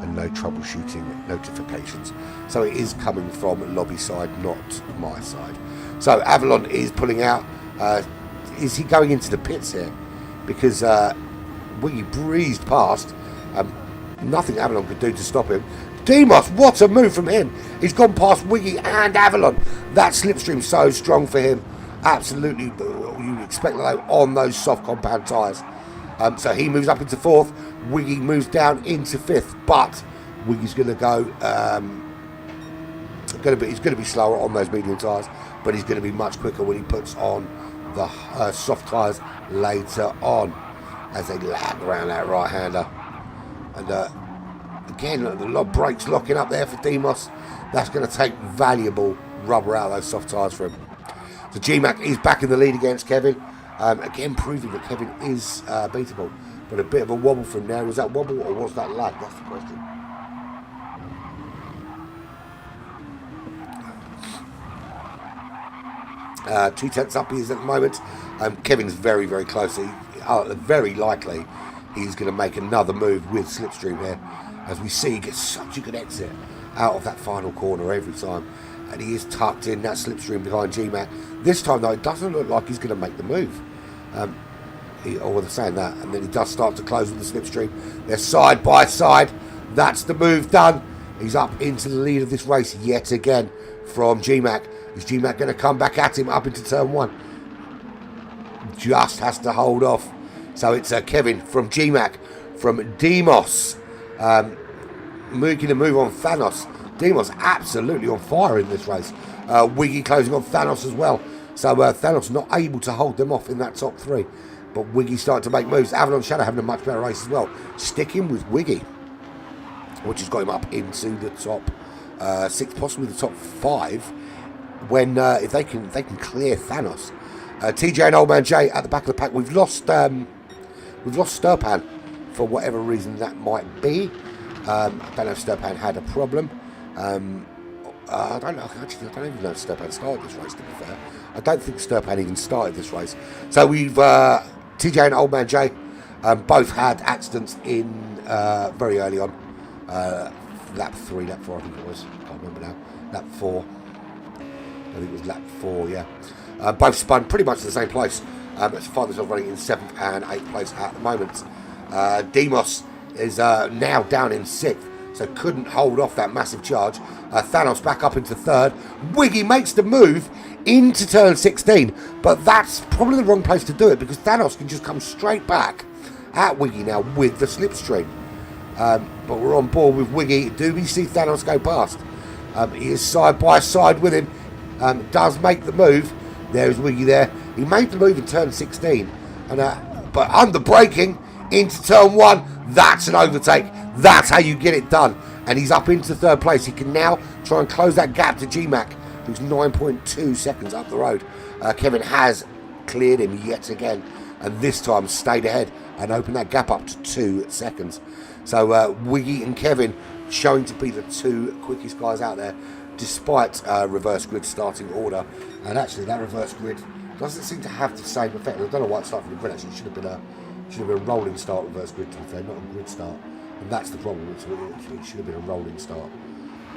and no troubleshooting notifications. So it is coming from lobby side, not my side. So Avalon is pulling out. Is he going into the pits here? Because Wiggy breezed past. Nothing Avalon could do to stop him. Demos, what a move from him. He's gone past Wiggy and Avalon. That slipstream so strong for him. Absolutely, you'd expect that on those soft compound tyres. So he moves up into 4th. Wiggy moves down into 5th. But Wiggy's going to go. He's going to be slower on those medium tyres, but he's going to be much quicker when he puts on the soft tyres later on, as they lag around that right-hander. And again, the brakes locking up there for Demos. That's going to take valuable rubber out of those soft tyres for him. So GMAC is back in the lead against Kevin. Again, proving that Kevin is beatable. But a bit of a wobble from there. Was that wobble or was that lag? That's the question. Two tenths up he is at the moment. Kevin's very, very close. Very likely he's going to make another move with Slipstream here. As we see, he gets such a good exit out of that final corner every time. And he is tucked in that Slipstream behind GMAC. This time, though, it doesn't look like he's going to make the move. They're saying that. And then he does start to close with the Slipstream. They're side by side. That's the move done. He's up into the lead of this race yet again from GMAC. Is GMAC going to come back at him up into turn 1? Just has to hold off. So it's Kevin from GMAC, from Demos, making a move on Thanos. Demos absolutely on fire in this race. Wiggy closing on Thanos as well. So Thanos not able to hold them off in that top 3. But Wiggy starting to make moves. Avalon Shadow having a much better race as well. Sticking with Wiggy, which has got him up into the top 6, possibly the top 5. When if they can clear Thanos. TJ and Old Man Jay at the back of the pack. We've lost Sturpan for whatever reason that might be. I don't know if Sturpan had a problem. I don't know. Actually, I don't even know if Sturpan started this race, to be fair. I don't think Sturpan even started this race. So we've TJ and Old Man Jay both had accidents in very early on. Lap 3, lap 4, I think it was. I can't remember now. Lap 4. I think it was lap 4, yeah. Both spun pretty much in the same place. Let's find themselves running in 7th and 8th place at the moment. Demos is now down in 6th, so couldn't hold off that massive charge. Thanos back up into 3rd. Wiggy makes the move into turn 16, but that's probably the wrong place to do it because Thanos can just come straight back at Wiggy now with the slipstream. But we're on board with Wiggy. Do we see Thanos go past? He is side by side with him. Does make the move. There's Wiggy there. He made the move in turn 16, but under braking into turn 1, that's an overtake. That's how you get it done. And he's up into 3rd place. He can now try and close that gap to GMAC, who's 9.2 seconds up the road. Kevin has cleared him yet again, and this time stayed ahead and opened that gap up to 2 seconds. So Wiggy and Kevin showing to be the 2 quickest guys out there, despite reverse grid starting order. And actually that reverse grid doesn't seem to have the same effect. I don't know why it started from the grid. Actually, it should have been a rolling start reverse grid, to be fair, not a grid start. And that's the problem. It should have been a rolling start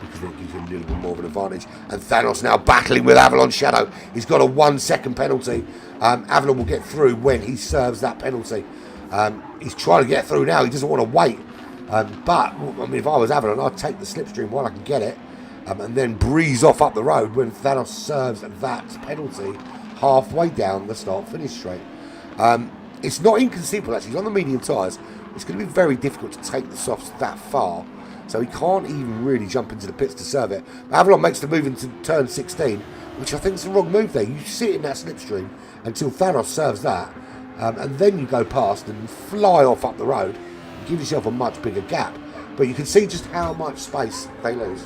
because it gives you a little bit more of an advantage. And Thanos now battling with Avalon Shadow. He's got a 1 second penalty. Avalon will get through when he serves that penalty. He's trying to get through now. He doesn't want to wait. But I mean, if I was Avalon, I'd take the slipstream while I can get it, and then breeze off up the road when Thanos serves that penalty halfway down the start-finish straight. It's not inconceivable, actually. He's on the medium tyres. It's going to be very difficult to take the softs that far, so he can't even really jump into the pits to serve it. Avalon makes the move into turn 16, which I think is the wrong move there. You sit in that slipstream until Thanos serves that, and then you go past and fly off up the road. Give yourself a much bigger gap, but you can see just how much space they lose.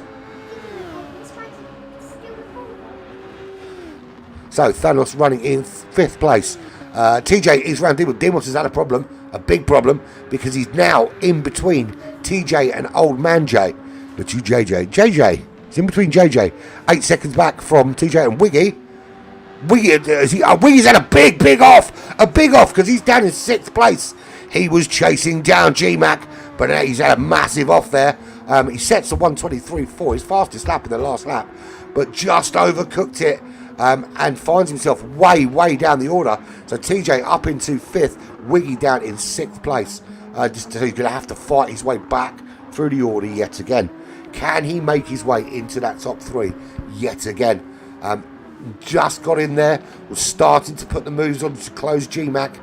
So Thanos running in 5th place. TJ is round Demos. Demos has had a problem, a big problem, because he's now in between TJ and Old Man J. The 2 JJ. JJ. He's in between JJ. 8 seconds back from TJ and Wiggy. Wiggy's had a big off. A big off because he's down in 6th place. He was chasing down GMAC, but he's had a massive off there. He sets the 1:23.4, his fastest lap in the last lap, but just overcooked it and finds himself way down the order. So TJ up into 5th, Wiggy down in 6th place. He's going to have to fight his way back through the order yet again. Can he make his way into that top 3 yet again? Just got in there, was starting to put the moves on to close GMAC,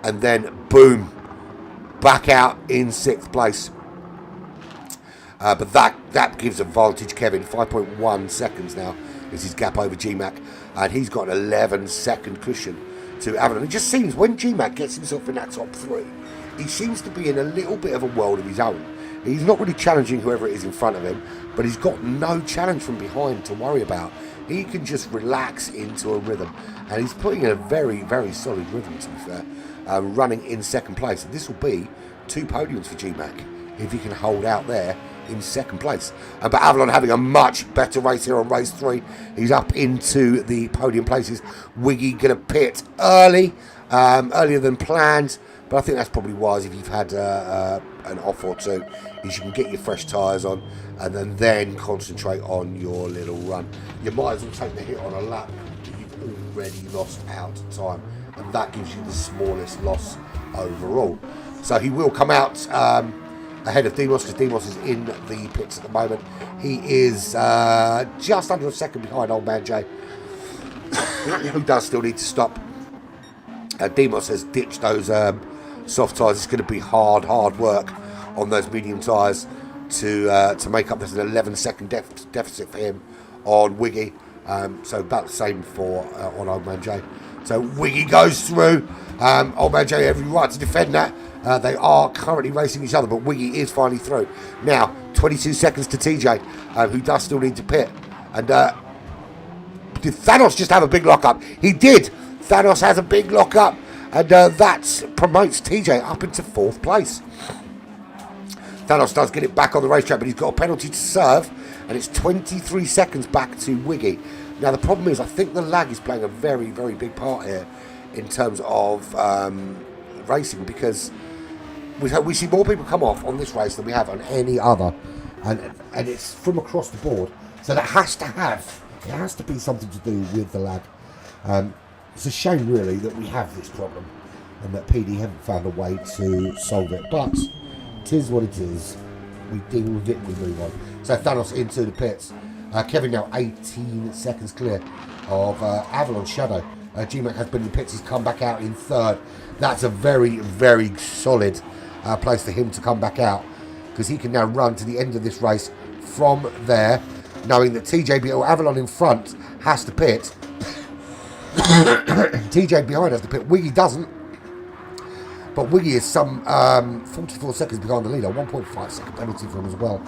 and then boom, back out in 6th place. But that gives advantage Kevin. 5.1 seconds now is his gap over GMAC, and he's got an 11-second cushion to Avalon. It just seems when GMAC gets himself in that top 3, he seems to be in a little bit of a world of his own. He's not really challenging whoever it is in front of him, but he's got no challenge from behind to worry about. He can just relax into a rhythm, and he's putting in a very solid rhythm, to be fair. Running in 2nd place. And this will be 2 podiums for GMAC if he can hold out there in 2nd place. But Avalon having a much better race here on race 3. He's up into the podium places. Wiggy going to pit early, earlier than planned, but I think that's probably wise if you've had an off or 2, is you can get your fresh tyres on and then concentrate on your little run. You might as well take the hit on a lap that you've already lost out time, and that gives you the smallest loss overall. So he will come out ahead of Demos, because Demos is in the pits at the moment. He is just under a second behind Old Man J, who does still need to stop. Demos has ditched those soft tyres. It's going to be hard work on those medium tyres to make up. There's an 11-second deficit for him on Wiggy. So about the same for on Old Man J. So Wiggy goes through. Old Man J every right to defend that. They are currently racing each other, but Wiggy is finally through. Now, 22 seconds to TJ, who does still need to pit. And did Thanos just have a big lockup? He did. Thanos has a big lock up, and that promotes TJ up into 4th place. Thanos does get it back on the racetrack, but he's got a penalty to serve, and it's 23 seconds back to Wiggy. Now, the problem is, I think the lag is playing a very, very big part here in terms of racing, because we see more people come off on this race than we have on any other, and it's from across the board. So that has to be something to do with the lag. It's a shame, really, that we have this problem and that PD haven't found a way to solve it. But it is what it is. We deal with it and we move on. So Thanos into the pits. Kevin now 18 seconds clear of Avalon Shadow. G-Mac has been in the pits. He's come back out in 3rd. That's a very, very solid place for him to come back out, because he can now run to the end of this race from there, knowing that TJ or Avalon in front has to pit. TJ behind has to pit. Wiggy doesn't, but Wiggy is some 44 seconds behind the leader. 1.5 second penalty for him as well.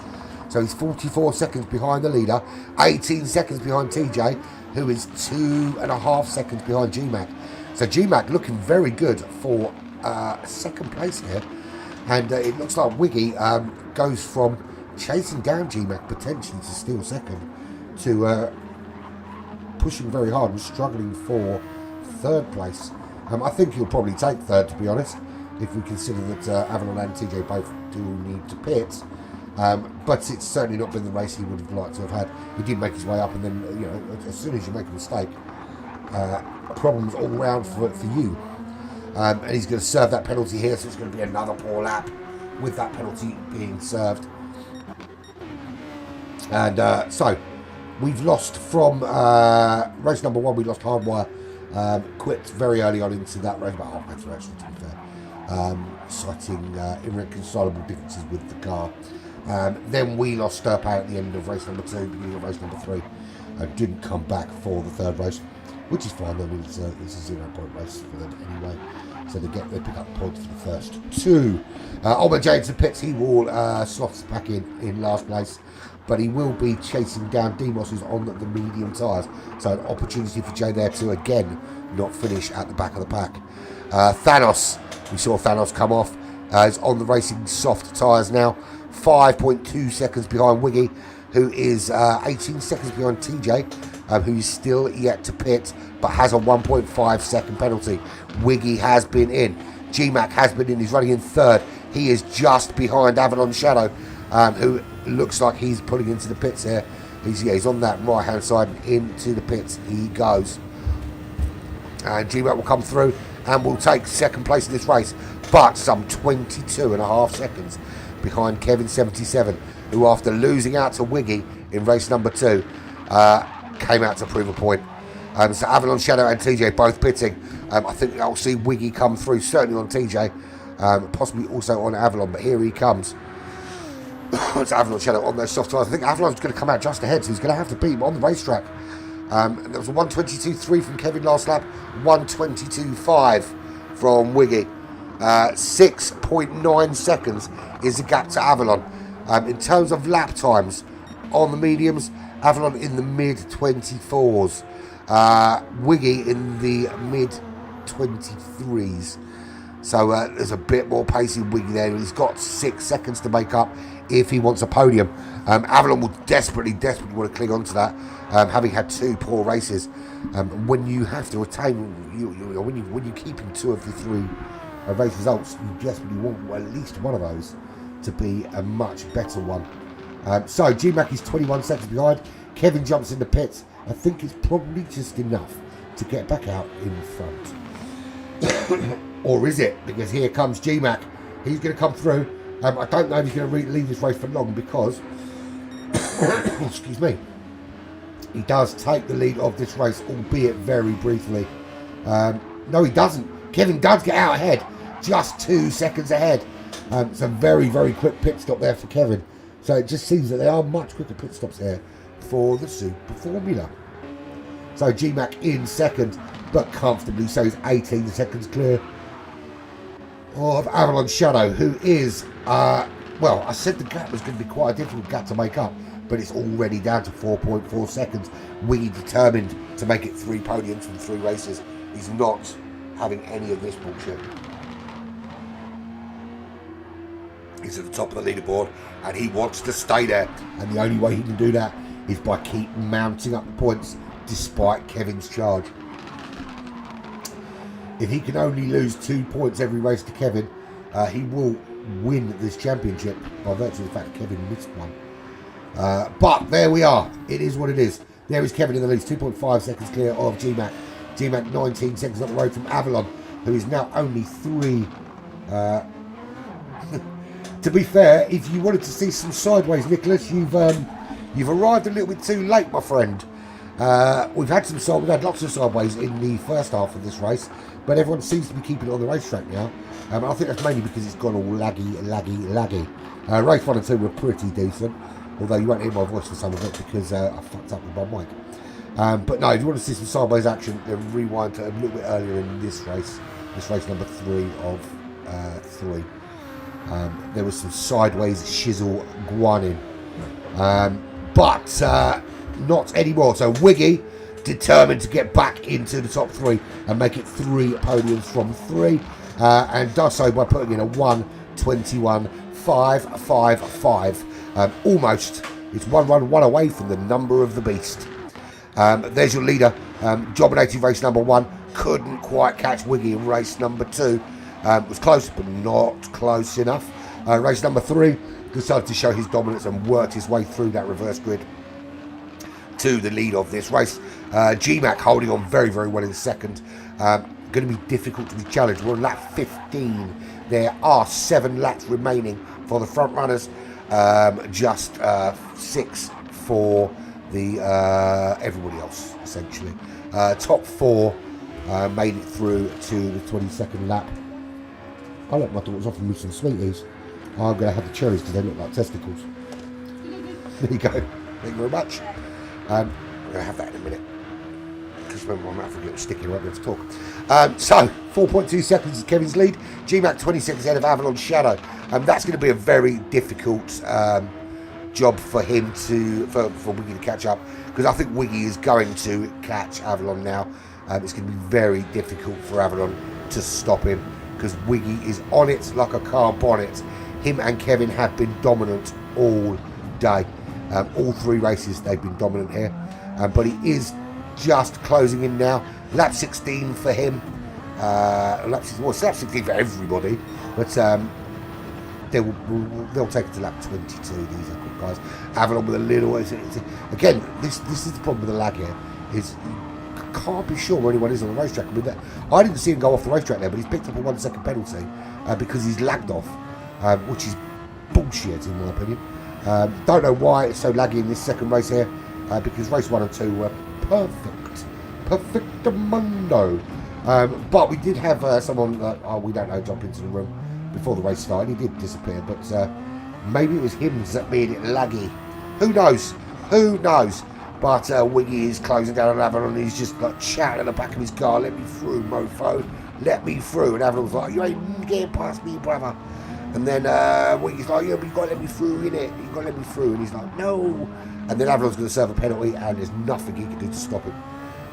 So he's 44 seconds behind the leader, 18 seconds behind TJ, who is 2.5 seconds behind GMAC. So GMAC looking very good for 2nd place here. And it looks like Wiggy goes from chasing down GMAC potentially to steal 2nd to pushing very hard and struggling for 3rd place. I think he'll probably take 3rd, to be honest, if we consider that Avalon and TJ both do need to pit. But it's certainly not been the race he would have liked to have had. He did make his way up, and then, you know, as soon as you make a mistake, problems all round for you. And he's going to serve that penalty here, so it's going to be another poor lap with that penalty being served. And so we've lost from race number 1. We lost Hardwire. Quit very early on into that race, about halfway through, actually, to be fair, citing irreconcilable differences with the car. Then we lost Sturpay at the end of race number 2, beginning of race number 3. Didn't come back for the 3rd race, which is fine. I mean, it's a 0-point race for them anyway, so they pick up points for the first 2. Oldman Jay to pits. He will slot back in last place, but he will be chasing down Demos, who's on the medium tyres. So an opportunity for Jay there to again not finish at the back of the pack. Thanos, we saw Thanos come off. Is on the racing soft tyres now. 5.2 seconds behind Wiggy, who is 18 seconds behind TJ, who is still yet to pit, but has a 1.5 second penalty. Wiggy has been in. GMAC has been in. He's running in 3rd. He is just behind Avalon Shadow, who looks like he's pulling into the pits here. He's on that right hand side, and into the pits he goes. And GMAC will come through and will take 2nd place in this race, but some 22.5 seconds behind Kevin 77, who, after losing out to Wiggy in race number 2, came out to prove a point. So Avalon Shadow and TJ both pitting. I think I'll see Wiggy come through, certainly on TJ, possibly also on Avalon, but here he comes. It's Avalon Shadow on those soft tyres. I think Avalon's going to come out just ahead, so he's going to have to beat him on the racetrack. There was a 1:22.3 from Kevin last lap, 1:22.5 from Wiggy. 6.9 seconds is the gap to Avalon. In terms of lap times on the mediums, Avalon in the mid-24s, Wiggy in the mid-23s. So there's a bit more pace in Wiggy there. He's got 6 seconds to make up if he wants a podium. Avalon will desperately want to cling on to that, having had 2 poor races. When you have to retain, when you're keeping 2 of the 3 race results, you desperately want at least one of those to be a much better one. So GMAC is 21 seconds behind. Kevin jumps in the pits. I think it's probably just enough to get back out in front. Or is it? Because here comes GMAC. He's going to come through. I don't know if he's going to leave this race for long, because excuse me, he does take the lead of this race, albeit very briefly. No, he doesn't. Kevin does get out ahead, just 2 seconds ahead. It's a very, very quick pit stop there for Kevin. So it just seems that there are much quicker pit stops here for the Super Formula. So GMAC in 2nd, but comfortably, so he's 18 seconds clear of Avalon Shadow, who is, well, I said the gap was going to be quite a difficult gap to make up, but it's already down to 4.4 seconds. We determined to make it 3 podiums from 3 races He's not having any of this bullshit. He's at the top of the leaderboard and he wants to stay there. And the only way he can do that is by keep mounting up the points despite Kevin's charge. If he can only lose 2 points every race to Kevin, he will win this championship by virtue of the fact that Kevin missed one. But there we are. It is what it is. There is Kevin in the lead, 2.5 seconds clear of GMAC. GMAC 19 seconds up the road from Avalon, who is now only 3. To be fair, if you wanted to see some sideways, Nicholas, you've arrived a little bit too late, my friend. We've had lots of sideways in the first half of this race, but everyone seems to be keeping it on the racetrack now. I think that's mainly because it's gone all laggy. Race 1 and 2 were pretty decent, although you won't hear my voice for some of it because I fucked up with my mic. But no, if you want to see some sideways action, then rewind to a little bit earlier in this race number 3 of 3. There was some sideways shizzle guanin, but not anymore. So Wiggy determined to get back into the top 3 and make it 3 podiums from 3, and does so by putting in a 1:21.555. Almost, it's one away from the number of the beast. There's your leader, dominating race number 1. Couldn't quite catch Wiggy in race number 2. Was close, but not close enough. Race number 3 decided to show his dominance and worked his way through that reverse grid to the lead of this race. GMAC holding on very, very well in second. Going to be difficult to be challenged. We're on lap 15. There are 7 laps remaining for the front runners. Just 6 for the everybody else, essentially. Top 4 made it through to the 22nd lap. I let my daughters offer me some sweeties. I'm going to have the cherries because they look like testicles. There you go. Thank you very much. I'm going to have that in a minute. Because remember, my mouth will get sticky, I won't be able to talk. So, 4.2 seconds is Kevin's lead. GMAC 20 seconds ahead of Avalon Shadow. That's going to be a very difficult job for him for Wiggy to catch up. Because I think Wiggy is going to catch Avalon now. It's going to be very difficult for Avalon to stop him. Because Wiggy is on it like a car bonnet. Him and Kevin have been dominant all day. All 3 races they've been dominant here. But he is just closing in now. Lap 16 for him. Lap 16 for everybody. But they'll take it to lap 22. These are good guys. Avalon with a little... Again, this is the problem with the lag here. Is can't be sure where anyone is on the racetrack. I didn't see him go off the racetrack there, but he's picked up a 1 second penalty because he's lagged off, which is bullshit in my opinion. Don't know why it's so laggy in this second race here, because race 1 and 2 were perfectamundo. But we did have someone that we don't know jump into the room before the race started. He did disappear, but maybe it was him that made it laggy. Who knows? But Wiggy is closing down on Avalon and he's just like shouting at the back of his car, "Let me through, mofo, let me through." And Avalon's like, "You ain't getting past me, brother." And then Wiggy's like, "Yeah, but you got to let me through, innit? You got to let me through." And he's like, "No." And then Avalon's going to serve a penalty and there's nothing he can do to stop him.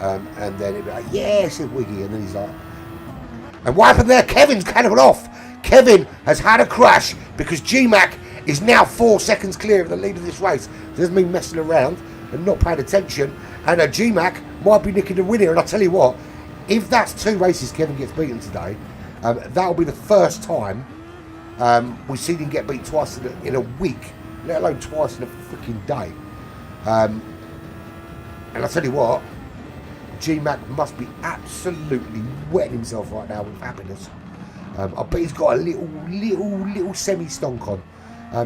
And then he'll be like, "Yeah," said Wiggy. And then he's like, and what happened there? Kevin's cancelled off. Kevin has had a crash because GMAC is now 4 seconds clear of the lead of this race. It doesn't mean messing around and not paying attention, and GMAC might be nicking the win here. And I'll tell you what, if that's 2 races Kevin gets beaten today, that'll be the first time we've seen him get beat twice in a week, let alone twice in a freaking day. And I'll tell you what, GMAC must be absolutely wetting himself right now with happiness. I bet he's got a little semi-stonk on,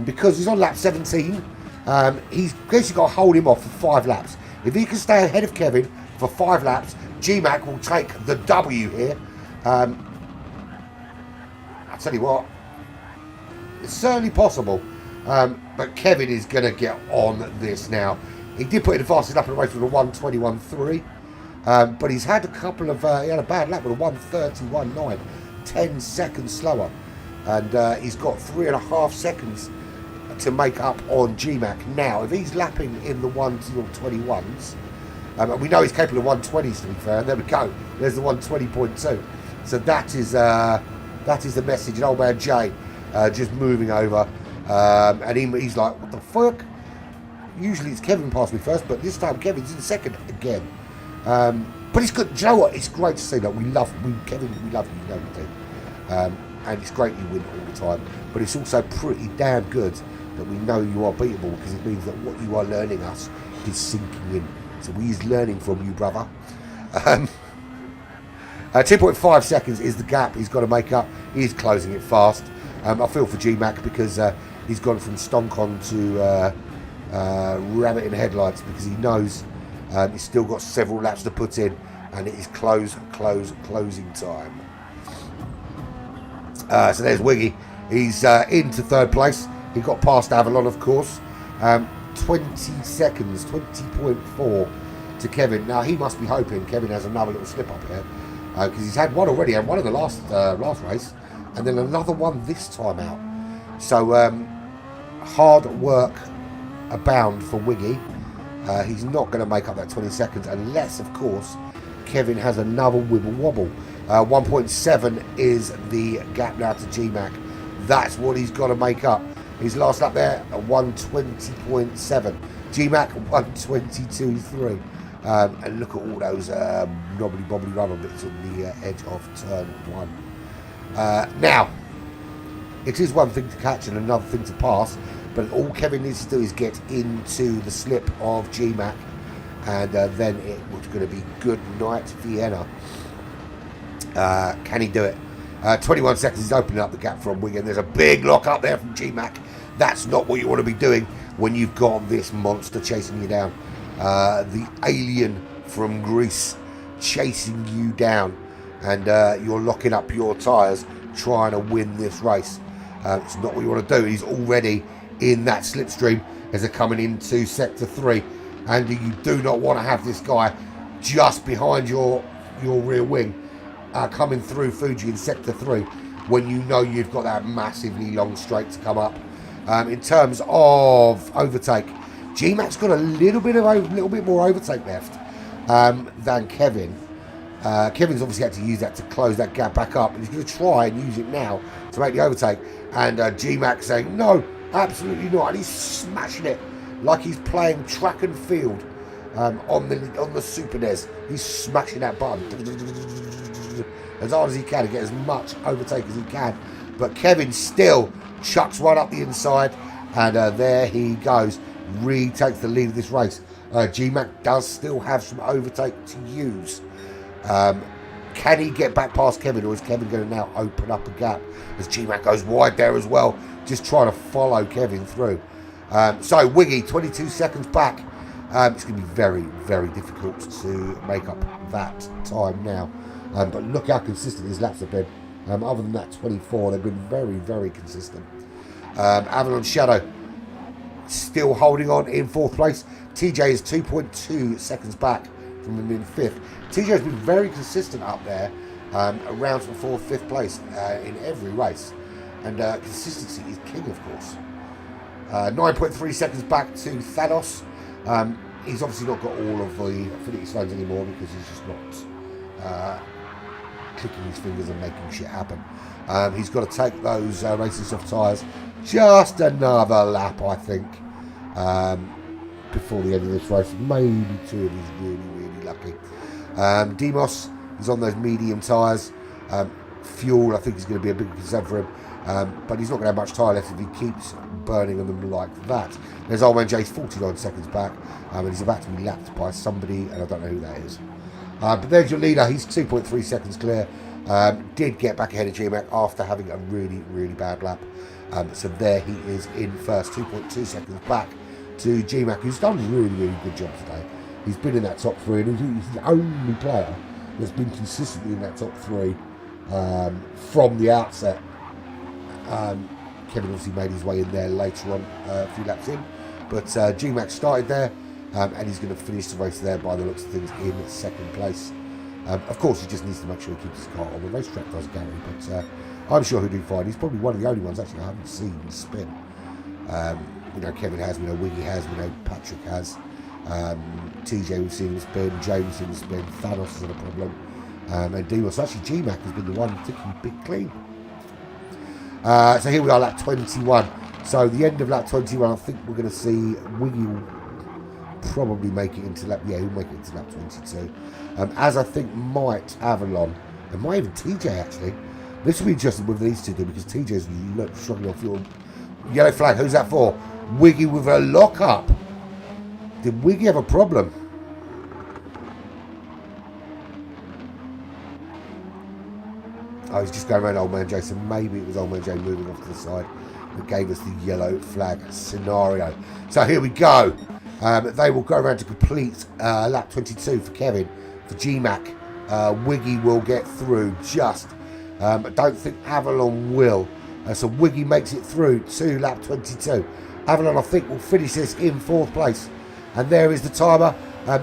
because he's on lap 17. He's basically got to hold him off for 5 laps. If he can stay ahead of Kevin for 5 laps, GMAC will take the W here. I'll tell you what, it's certainly possible, but Kevin is going to get on this now. He did put in the fastest lap in the race with a 1:21.3, but he's had a couple of, he had a bad lap with a 1:31.9, 10 seconds slower, and he's got 3.5 seconds to make up on GMAC. Now, if he's lapping in the 1:21s, And we know he's capable of 120s, to be fair. And there we go. There's the 120.2. So that is the message. And old man Jay just moving over. And he's like, what the fuck? Usually it's Kevin past me first, but this time Kevin's in second again. But it's good. Do you know what? It's great to see that Kevin, we love you, you know we do. And it's great you win all the time. But it's also pretty damn good that we know you are beatable, because it means that what you are learning us is sinking in. So we is learning from you, brother. 2.5 seconds is the gap he's got to make up. He's closing it fast. I feel for G-Mac because he's gone from stonk on to rabbit in headlights, because he knows he's still got several laps to put in, and it is closing time. So there's Wiggy. He's into third place. He got past Avalon, of course. 20 seconds, 20.4 to Kevin. Now he must be hoping Kevin has another little slip up here, because he's had one already, and one in the last race, and then another one this time out. So hard work abound for Wiggy. He's not going to make up that 20 seconds unless, of course, Kevin has another wibble wobble. 1.7 is the gap now to G-Mac. That's what he's got to make up. His last lap there, a 120.7. G-Mac, 122.3. And look at all those knobbly-bobbly rubber bits on the edge of turn 1. Now, it is one thing to catch and another thing to pass, but all Kevin needs to do is get into the slip of G-Mac, and then it was going to be good night Vienna. Can he do it? 21 seconds, he's opening up the gap from Wigan. There's a big lock up there from G-Mac. That's not what you want to be doing when you've got this monster chasing you down. The alien from Greece chasing you down, and you're locking up your tyres trying to win this race. It's not what you want to do. He's already in that slipstream as they're coming into sector 3, and you do not want to have this guy just behind your rear wing coming through Fuji in sector 3 when you know you've got that massively long straight to come up. In terms of overtake, G-Mac's got a little bit more overtake left than Kevin. Kevin's obviously had to use that to close that gap back up, and he's going to try and use it now to make the overtake. And G-Mac saying no, absolutely not, and he's smashing it like he's playing track and field on the Super NES. He's smashing that button as hard as he can to get as much overtake as he can. But Kevin still chucks one up the inside, and there he goes. Retakes the lead of this race. G-Mac does still have some overtake to use. Can he get back past Kevin, or is Kevin going to now open up a gap as G-Mac goes wide there as well, just trying to follow Kevin through? So Wiggy 22 seconds back. It's going to be very, very difficult to make up that time now. But look how consistent his laps have been. Other than that 24, they've been very, very consistent. Avalon Shadow still holding on in 4th place. TJ is 2.2 seconds back from him in 5th. TJ has been very consistent up there, around from 4th, 5th place in every race. And consistency is king, of course. 9.3 seconds back to Thanos. He's obviously not got all of the Infinity Stones anymore because he's just not clicking his fingers and making shit happen. He's got to take those Racing Soft tyres just another lap, I think, before the end of this race. Maybe 2 if he's really, really lucky. Demos is on those medium tyres. Fuel, I think, is going to be a big concern for him. But he's not going to have much tyre left if he keeps burning on them like that. There's old man Jay's 49 seconds back, and he's about to be lapped by somebody, and I don't know who that is. But there's your leader. He's 2.3 seconds clear. Did get back ahead of G-Mac after having a really, really bad lap. So there he is in first, 2.2 seconds back to G-Mac, who's done a really, really good job today. He's been in that top 3, and he's the only player that's been consistently in that top 3 from the outset. Kevin obviously made his way in there later on, a few laps in, but G-Mac started there, and he's going to finish the race there by the looks of things in 2nd place. Of course, he just needs to make sure he keeps his car on the racetrack, does Gary, but I'm sure he'll do fine. He's probably one of the only ones actually I haven't seen spin. We know Kevin has, we know Wiggy has, we know Patrick has. TJ we've seen him spin, Jay we've seen him spin, Thanos has had a problem, and Demos. Actually, GMAC has been the one taking big clean. So here we are, lap 21. So the end of lap 21, I think we're going to see Wiggy will probably make it into lap, yeah, he'll make it into lap 22. As I think might Avalon, and might even TJ actually. This will be interesting with these two because TJ's struggling off your yellow flag. Who's that for? Wiggy with a lock-up. Did Wiggy have a problem? Oh, he's just going around Old Man Jay, so maybe it was Old Man Jay moving off to the side that gave us the yellow flag scenario. So here we go. They will go around to complete lap 22 for Kevin. For GMAC, Wiggy will get through just. I don't think Avalon will. So Wiggy makes it through to lap 22. Avalon, I think, will finish this in 4th place. And there is the timer.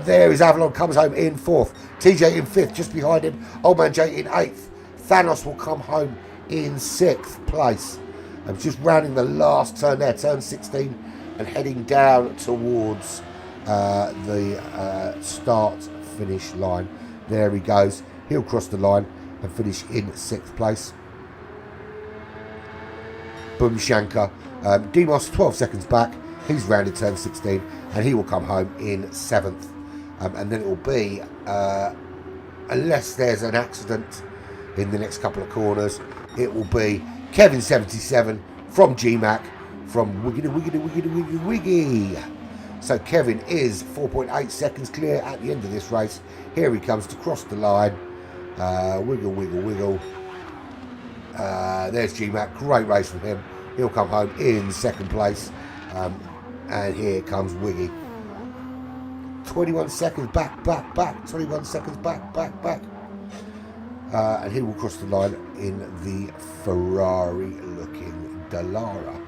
There is Avalon, comes home in 4th. TJ in 5th, just behind him. Old Man Jay in 8th. Thanos will come home in 6th place. I'm just rounding the last turn there, turn 16, and heading down towards the start-finish line. There he goes. He'll cross the line and finish in 6th place. Boom Shankar. Demos 12 seconds back. He's rounded turn 16 and he will come home in 7th. And then it will be, unless there's an accident in the next couple of corners, it will be Kevin 77 from GMAC from Wiggy. So Kevin is 4.8 seconds clear at the end of this race. Here he comes to cross the line. Wiggle. There's GMAC. Great race from him. He'll come home in 2nd place. And here comes Wiggy. 21 seconds back. 21 seconds back. And he will cross the line in the Ferrari-looking Dallara.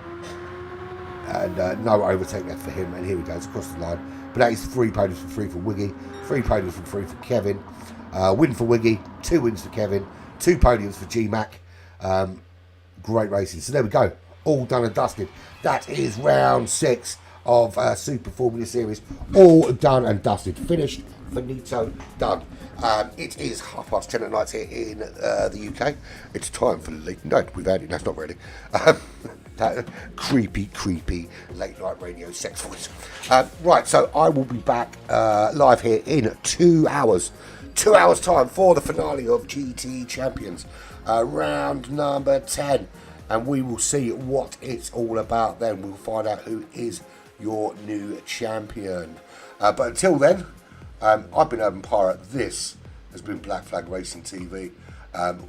And no overtake there for him. And here he goes across the line. But that is 3 podiums for 3 for Wiggy. 3 podiums for 3 for Kevin. Win for Wiggy. 2 wins for Kevin. 2 podiums for GMAC. Great racing. So there we go. All done and dusted. That is round 6 of Super Formula Series. All done and dusted. Finished. Finito. Done. It is 10:30 at night here in the UK. It's time for late night. We've had it. That's not ready. That creepy late night radio sex voice. Right, so I will be back live here in 2 hours. 2 hours time for the finale of GT Champions. Round number 10. And we will see what it's all about then. We'll find out who is your new champion. But until then, I've been Urban Pirate. This has been Black Flag Racing TV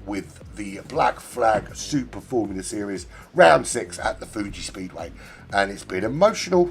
with the Black Flag Super Formula Series, round 6 at the Fuji Speedway. And it's been emotional.